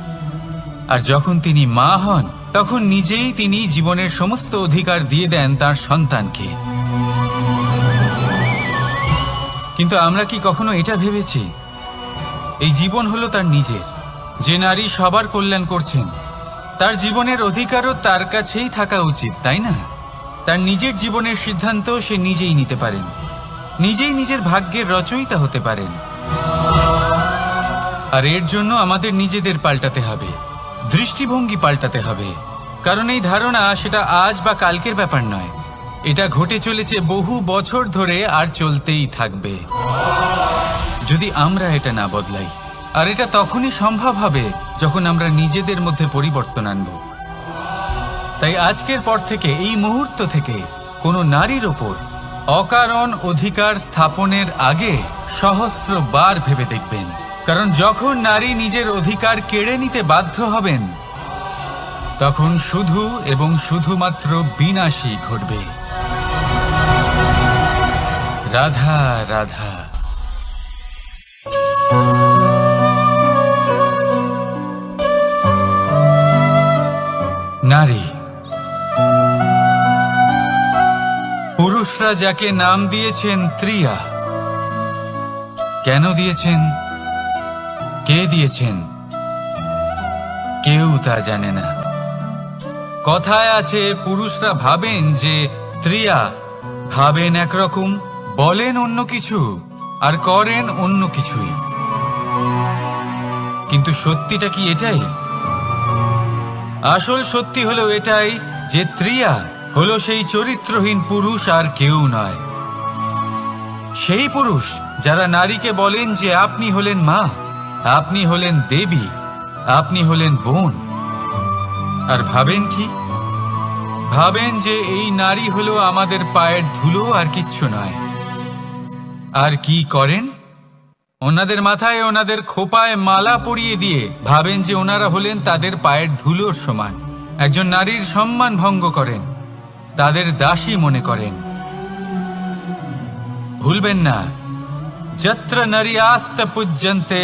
আর যখন তিনি মা হন, তখন নিজেই তিনি জীবনের সমস্ত অধিকার দিয়ে দেন তার সন্তানকে। কিন্তু আমরা কি কখনো এটা ভেবেছি এই জীবন হলো তার নিজের? যে নারী সবার কল্যাণ করছেন, তার জীবনের অধিকারও তার কাছেই থাকা উচিত, তাই না? তার নিজের জীবনের সিদ্ধান্ত সে নিজেই নিতে পারেন, নিজেই নিজের ভাগ্যের রচয়িতা হতে পারেন। আর এর জন্য আমাদের নিজেদের পাল্টাতে হবে, দৃষ্টিভঙ্গি পাল্টাতে হবে। কারণ এই ধারণা সেটা আজ বা কালকের ব্যাপার নয়, এটা ঘটে চলেছে বহু বছর ধরে আর চলতেই থাকবে যদি আমরা এটা না বদলাই। আর এটা তখনই সম্ভব হবে যখন আমরা নিজেদের মধ্যে পরিবর্তন আনব। তাই আজকের পর থেকে, এই মুহূর্ত থেকে, কোনো নারীর ওপর অকারণ অধিকার স্থাপনের আগে সহস্রবার ভেবে দেখবেন। কারণ যখন নারী নিজের অধিকার কেড়ে নিতে বাধ্য হবেন, তখন শুধু এবং শুধুমাত্র বিনাশই ঘটবে। রাধা রাধা। নারী, পুরুষরা যাকে নাম দিয়েছেন ত্রিয়া, কেন দিয়েছেন, কে দিয়েছেন, কেউ তা জানে না। কথায় আছে, পুরুষরা ভাবেন যে ত্রিয়া, ভাবেন একরকম, বলেন অন্য কিছু, আর করেন অন্য কিছুই। কিন্তু সত্যিটা কি এটাই? আসল সত্যি হলো এটাই যে ত্রিয়া হলো সেই চরিত্রহীন পুরুষ, আর কেউ নয়। সেই পুরুষ যারা নারীকে বলেন যে আপনি হলেন মা, আপনি হলেন দেবী, আপনি হলেন বোন। আর ভাবেন কি? ভাবেন যে এই নারী হলো আমাদের পায়ের ধুলো, আর কিচ্ছু নয়। আর কি করেন? ওনাদের মাথায়, ওনাদের খোপায় মালা পরিয়ে দিয়ে ভাবেন যে ওনারা হলেন তাদের পায়ের ধুলোর সমান। একজন নারীর সম্মান ভঙ্গ করেন, তাদের দাসী মনে করেন। ভুলবেন না, যত্র নারীয়াস্ত পূজ্যন্তে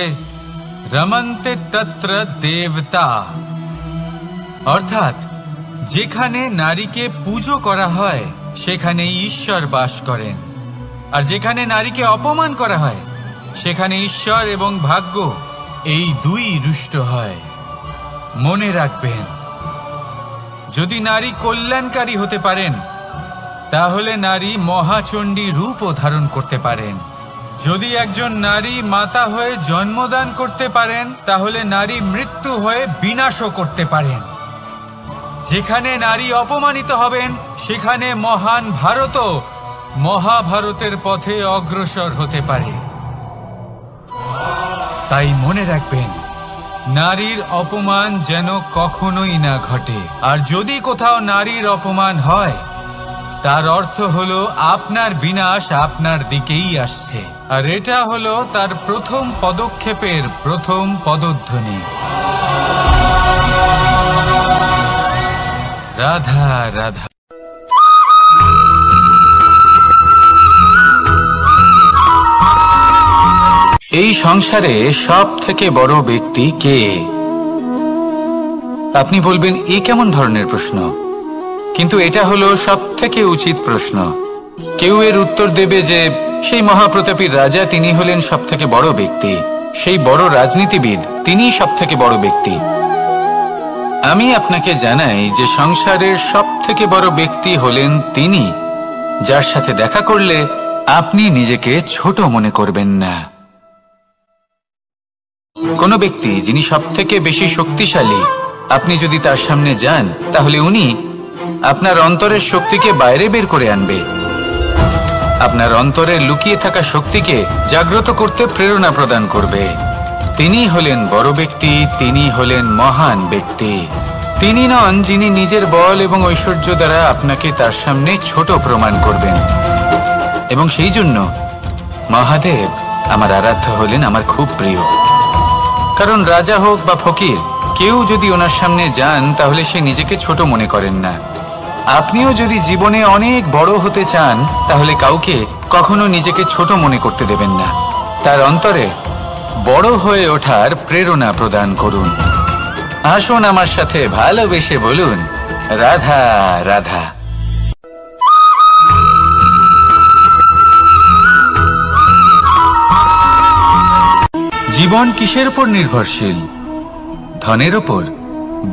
রমন্তে তত্র দেবতা। অর্থাৎ যেখানে নারীকে পুজো করা হয়, সেখানে ঈশ্বর বাস করেন। আর যেখানে নারীকে অপমান করা হয়, সেখানে ঈশ্বর এবং ভাগ্য এই দুই রুষ্ট হয়। মনে রাখবেন, যদি নারী কল্যাণকারী হতে পারেন, তাহলে নারী মহাচণ্ডী রূপও ধারণ করতে পারেন। যদি একজন নারী মাতা হয়ে জন্মদান করতে পারেন, তাহলে নারী মৃত্যু হয়ে বিনাশও করতে পারেন। যেখানে নারী অপমানিত হবেন, সেখানে মহান ভারতও মহাভারতের পথে অগ্রসর হতে পারে। তাই মনে রাখবেন, নারীর অপমান যেন কখনোই না ঘটে। আর যদি কোথাও নারীর অপমান হয়, তার অর্থ হলো আপনার বিনাশ আপনার দিকেই আসছে। আর এটা হলো তার প্রথম পদক্ষেপের প্রথম পদধ্বনি। রাধা রাধা। এই সংসারে সব থেকে বড় ব্যক্তি কে? আপনি বলবেন এ কেমন ধরনের প্রশ্ন, কিন্তু এটা হলো সব থেকে উচিত প্রশ্ন। কেউ এর উত্তর দেবে যে সেই মহাপ্রতাপী রাজা তিনি হলেন সব থেকে বড় ব্যক্তি, সেই বড় রাজনীতিবিদ তিনিই সব থেকে বড় ব্যক্তি। আমি আপনাকে জানাই যে সংসারের সব থেকে বড় ব্যক্তি হলেন তিনি, যার সাথে দেখা করলে আপনি নিজেকে ছোট মনে করবেন না। কোনো ব্যক্তি যিনি সব থেকে বেশি শক্তিশালী, আপনি যদি তার সামনে যান তাহলে উনি আপনার অন্তরের শক্তিকে বাইরে বের করে আনবে, আপনার অন্তরে লুকিয়ে থাকা শক্তিকে জাগ্রত করতে প্রেরণা প্রদান করবে। তিনি হলেন বড় ব্যক্তি, তিনি হলেন মহান ব্যক্তি। তিনি নন যিনি নিজের বল এবং ঐশ্বর্য দ্বারা আপনাকে তার সামনে ছোট প্রমাণ করবেন। এবং সেই জন্য মহাদেব আমার আরাধ্য হলেন আমার খুব প্রিয়। কারণ রাজা হোক বা ফকির, কেউ যদি ওনার সামনে যান তাহলে সে নিজেকে ছোট মনে করেন না। আপনিও যদি জীবনে অনেক বড় হতে চান তাহলে কাউকে কখনো নিজেকে ছোট মনে করতে দেবেন না। তার অন্তরে বড় হয়ে ওঠার প্রেরণা প্রদান করুন। আসুন আমার সাথে ভালোবেসে বলুন, রাধা রাধা। জীবন কিসের উপর নির্ভরশীল? ধনের উপর?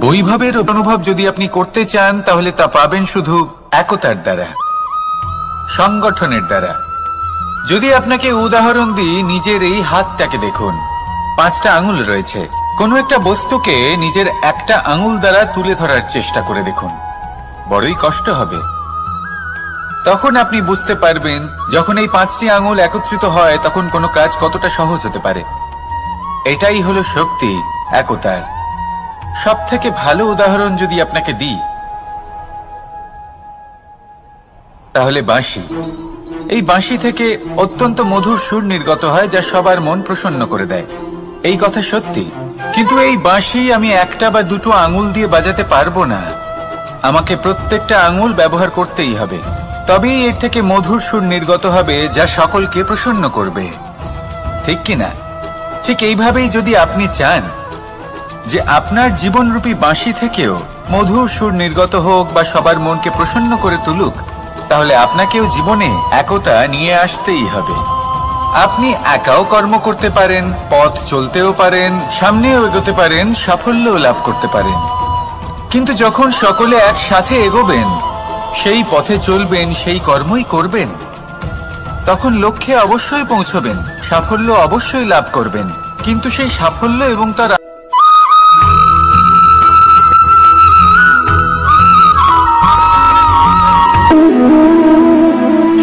বৈভবের অনুভব যদি আপনি করতে চান তাহলে তা পাবেন শুধু একতার দ্বারা, সংগঠনের দ্বারা। যদি আপনাকে উদাহরণ দিই, নিজের এই হাতটাকে দেখুন, 5টা আঙুল রয়েছে। কোনো একটা বস্তুকে নিজের একটা আঙুল দ্বারা তুলে ধরার চেষ্টা করে দেখুন, বড়ই কষ্ট হবে। তখন আপনি বুঝতে পারবেন যখন এই 5টি আঙুল একত্রিত হয় তখন কোনো কাজ কতটা সহজ হতে পারে। এটাই হলো শক্তি, একতার। সব থেকে ভালো উদাহরণ যদি আপনাকে দিই তাহলে বাঁশি। এই বাঁশি থেকে অত্যন্ত মধুর সুর নির্গত হয় যা সবার মন প্রসন্ন করে দেয়। এই কথা সত্যি, কিন্তু এই বাঁশি আমি একটা বা দুটো আঙুল দিয়ে বাজাতে পারবো না। আমাকে প্রত্যেকটা আঙুল ব্যবহার করতেই হবে, তবেই এর থেকে মধুর সুর নির্গত হবে যা সকলকে প্রসন্ন করবে, ঠিক কিনা? ঠিক এইভাবেই যদি আপনি চান যে আপনার জীবনরূপী বাঁশি থেকেও মধুর সুর নির্গত হোক বা সবার মনকে প্রসন্ন করে তুলুক, তাহলে আপনাকেও জীবনে একতা নিয়ে আসতেই হবে। আপনি একাও কর্ম করতে পারেন, পথ চলতেও পারেন, সামনেও এগোতে পারেন, সাফল্যও লাভ করতে পারেন। কিন্তু যখন সকলে একসাথে এগোবেন, সেই পথে চলবেন, সেই কর্মই করবেন, তখন লক্ষ্যে অবশ্যই পৌঁছবেন, সাফল্য অবশ্যই লাভ করবেন। কিন্তু সেই সাফল্য এবং তার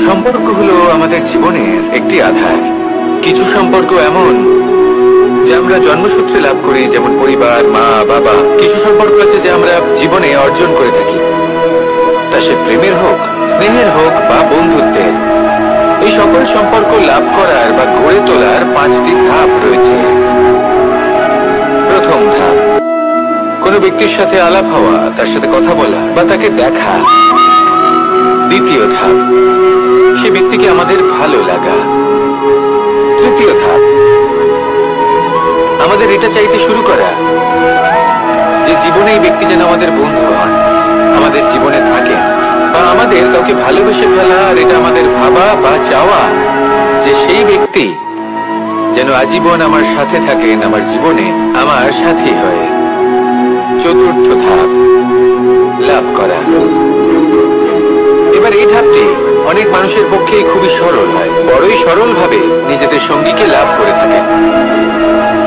সম্পর্ক হলো আমাদের জীবনের একটি আধার। কিছু সম্পর্ক এমন যে আমরা জন্মসূত্রে লাভ করি, যেমন পরিবার, মা, বাবা। কিছু সম্পর্ক আছে যে আমরা জীবনে অর্জন করে থাকি, তা সে প্রেমের হোক, স্নেহের হোক বা বন্ধুত্বের। এই সকল সম্পর্ক লাভ করার বা গড়ে তোলার 5টি ধাপ রয়েছে। প্রথম ধাপ, কোনো ব্যক্তির সাথে আলাপ হওয়া, তার সাথে কথা বলা বা তাকে দেখা। দ্বিতীয় ধাপ, সে ব্যক্তিকে আমাদের ভালো লাগা। তৃতীয় ধাপ, আমাদের এটা চাইতে শুরু করা যে জীবনে এই ব্যক্তি যেন আমাদের বন্ধু হন, আমাদের জীবনে থাকে, বা আমাদের কাউকে ভালোবেসে ফেলা। আর এটা আমাদের ভাবা বা চাওয়া যে সেই ব্যক্তি যেন আজীবন আমার সাথে থাকেন, আমার জীবনে আমার সাথী হয়ে। চতুর্থ ধাপ, লাভ করা। এবার এই ধাপটি অনেক মানুষের পক্ষে খুবই সরল হয়, বড়ই সরল ভাবে নিজেদের সঙ্গীকে লাভ করে থাকে।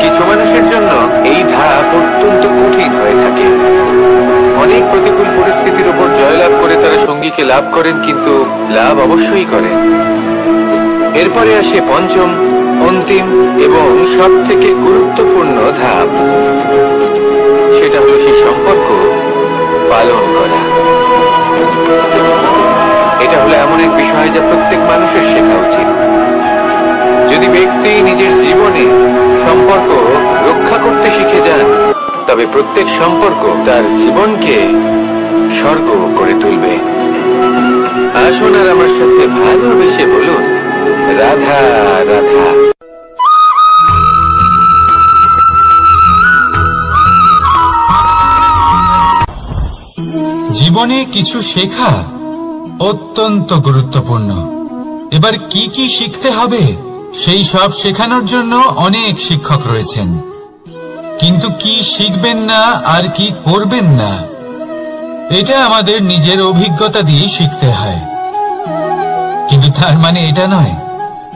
কিছু মানুষের জন্য এই ধাপ অত্যন্ত কঠিন হয়ে থাকে। অনেক প্রতিকূল পরিস্থিতির উপর জয়লাভ করে তারা সঙ্গীকে লাভ করেন, কিন্তু লাভ অবশ্যই করেন। এরপরে আসে পঞ্চম, অন্তিম এবং সব থেকে গুরুত্বপূর্ণ ধাপ। সেটা হলো সেই সম্পর্ক পালন করা। এটা হলো এমন এক বিষয় যা প্রত্যেক মানুষের শেখা উচিত। যদি ব্যক্তি নিজের জীবনে সম্পর্ক রক্ষা করতে শিখে যান, তবে প্রত্যেক সম্পর্ক তার জীবনকে স্বর্গ করে তুলবে। আসুন আর আমার সাথে ভালোবেসে বলুন, রাধা রাধা। জীবনে কিছু শেখা অত্যন্ত গুরুত্বপূর্ণ। এবার কি কি শিখতে হবে সেই সব শেখানোর জন্য অনেক শিক্ষক রয়েছেন, কিন্তু কি শিখবেন না আর কি করবেন না এটা আমাদের নিজের অভিজ্ঞতা দিয়ে শিখতে হয়। কিন্তু তার মানে এটা নয়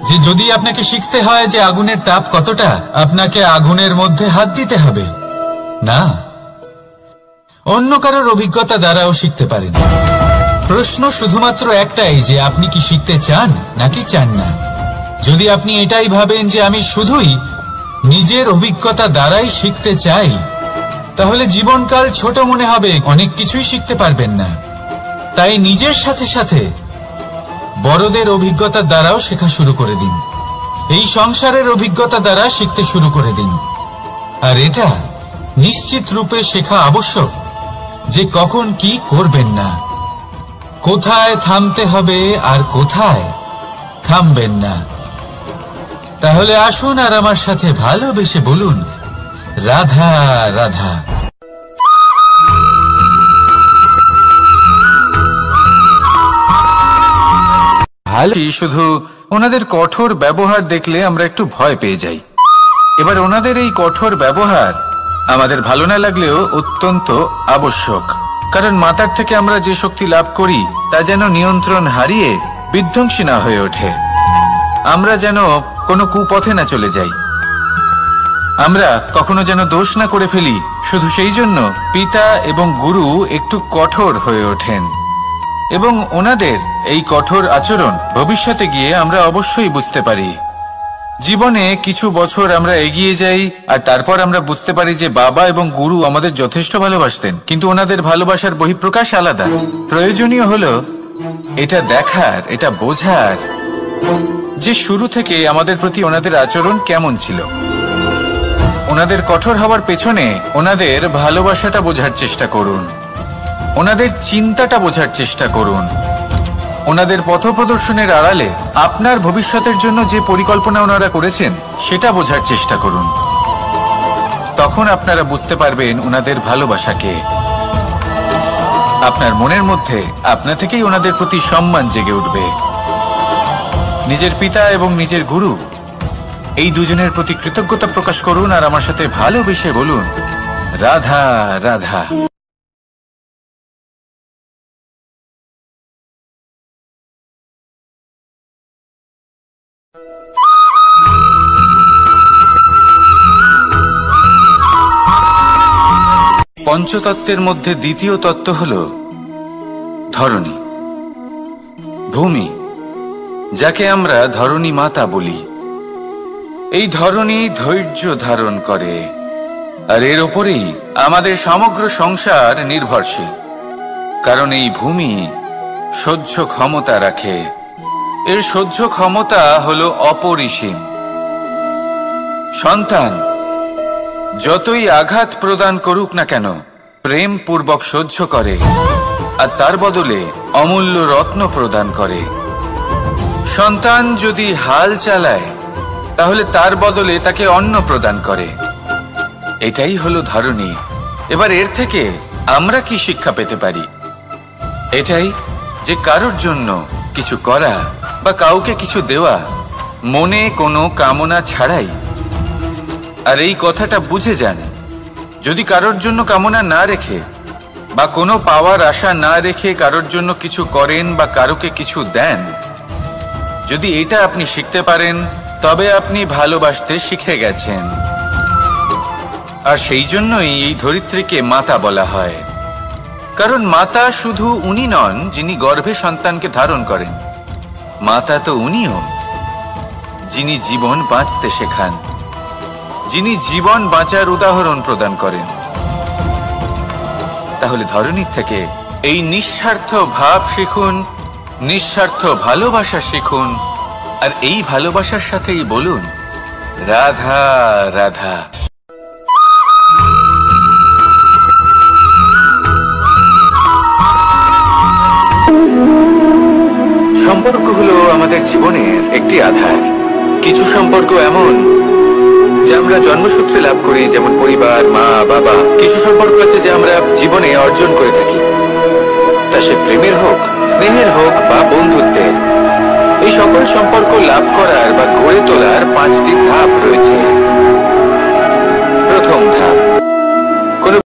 যে যদি আপনাকে শিখতে হয় যে আগুনের তাপ কতটা, আপনাকে আগুনের মধ্যে হাত দিতে হবে। না, অন্য কারোর অভিজ্ঞতা দ্বারাও শিখতে পারেন। প্রশ্ন শুধুমাত্র একটাই যে আপনি কি শিখতে চান নাকি চান না। যদি আপনি এটাই ভাবেন যে আমি শুধুই নিজের অভিজ্ঞতা দ্বারাই শিখতে চাই, তাহলে জীবনকাল ছোট মনে হবে, অনেক কিছুই শিখতে পারবেন না। তাই নিজের সাথে সাথে বড়দের অভিজ্ঞতা দ্বারাও শেখা শুরু করে দিন। এই সংসারের অভিজ্ঞতা দ্বারা শিখতে শুরু করে দিন। আর এটা নিশ্চিত রূপে শেখা আবশ্যক যে কখন কি করবেন না, কোথায় থামতে হবে আর কোথায় থামবেন না। তাহলে আসুন আর আমার সাথে ভালোবেসে বলুন, রাধা রাধা। শুধু ওনাদের কঠোর ব্যবহার দেখলে আমরা একটু ভয় পেয়ে যাই। এবার ওনাদের এই কঠোর ব্যবহার আমাদের ভালো না লাগলেও অত্যন্ত আবশ্যক, কারণ মাতার থেকে আমরা যে শক্তি লাভ করি তা যেন নিয়ন্ত্রণ হারিয়ে বিধ্বংসী না হয়ে ওঠে। আমরা যেন কোনো কুপথে না চলে যাই, আমরা কখনো যেন দোষ না করে ফেলি। শুধু সেই জন্য পিতা এবং গুরু একটু কঠোর হয়ে ওঠেন, এবং ওনাদের এই কঠোর আচরণ ভবিষ্যতে গিয়ে আমরা অবশ্যই বুঝতে পারি। জীবনে কিছু বছর আমরা এগিয়ে যাই আর তারপর আমরা বুঝতে পারি যে বাবা এবং গুরু আমাদের যথেষ্ট ভালোবাসতেন, কিন্তু ওনাদের ভালোবাসার বহিঃপ্রকাশ আলাদা। প্রয়োজনীয় হলো এটা দেখার, এটা বোঝার যে শুরু থেকে আমাদের প্রতি ওনাদের আচরণ কেমন ছিল। ওনাদের কঠোর হওয়ার পেছনে ওনাদের ভালোবাসাটা বোঝার চেষ্টা করুন, ওনাদের চিন্তাটা বোঝার চেষ্টা করুন, ওনাদের পথপ্রদর্শনের আড়ালে আপনার ভবিষ্যতের জন্য যে পরিকল্পনা ওনারা করেছেন সেটা বোঝার চেষ্টা করুন। তখন আপনারা বুঝতে পারবেন ওনাদের ভালোবাসাকে। আপনার মনের মধ্যে আপনা থেকেই ওনাদের প্রতি সম্মান জেগে উঠবে। নিজের পিতা এবং নিজের গুরু এই দুজনের প্রতি কৃতজ্ঞতা প্রকাশ করুন আর আমার সাথে ভালোবেসে বলুন, রাধা রাধা। পঞ্চতত্ত্বের মধ্যে দ্বিতীয় তত্ত্ব হল ধরণী, ভূমি, যাকে আমরা ধরণী মাতা বলি। এই ধরণী ধৈর্য ধারণ করে, আর এর ওপরেই আমাদের সমগ্র সংসার নির্ভরশীল। কারণ এই ভূমি সহ্য ক্ষমতা রাখে, এর সহ্য ক্ষমতা হলো অপরিসীম। সন্তান যতই আঘাত প্রদান করুক না কেন প্রেম পূর্বক সহ্য করে, আর তার বদলে অমূল্য রত্ন প্রদান করে। সন্তান যদি হাল চালায় তাহলে তার বদলে তাকে অন্ন প্রদান করে। এটাই হলো ধরণী। এবার এর থেকে আমরা কি শিক্ষা পেতে পারি? এটাই যে কারোর জন্য কিছু করা বা কাউকে কিছু দেওয়া মনে কোনো কামনা ছাড়াই। আর এই কথাটা বুঝে যান, যদি কারোর জন্য কামনা না রেখে বা কোনো পাওয়ার আশা না রেখে কারোর জন্য কিছু করেন বা কারোকে কিছু দেন, যদি এটা আপনি শিখতে পারেন তবে আপনি ভালোবাসতে শিখে গেছেন। আর সেই জন্যই এই ধরিত্রীকে মাতা বলা হয়। কারণ মাতা শুধু উনি নন যিনি গর্ভে সন্তানকে ধারণ করেন, মাতা তো উনিও যিনি জীবন বাঁচতে শেখান, যিনি জীবন বাঁচার উদাহরণ প্রদান করেন। তাহলে ধরণীর থেকে এই নিঃস্বার্থ ভাব শিখুন, নিঃস্বার্থ ভালোবাসা শিখুন, আর এই ভালোবাসার সাথেই বলুন, রাধা রাধা। সম্পর্ক হলো আমাদের জীবনের একটি আধার। কিছু সম্পর্ক এমন যে আমরা জন্মসূত্রে লাভ করি, যেমন পরিবার, মা বাবা। কিছু সম্পর্ক আছে যে আমরা জীবনে অর্জন করে থাকি, তা সে প্রেমের হোক, স্নেহের হোক বা বন্ধুত্বের। এই সকল সম্পর্ক লাভ করার বা গড়ে তোলার 5টি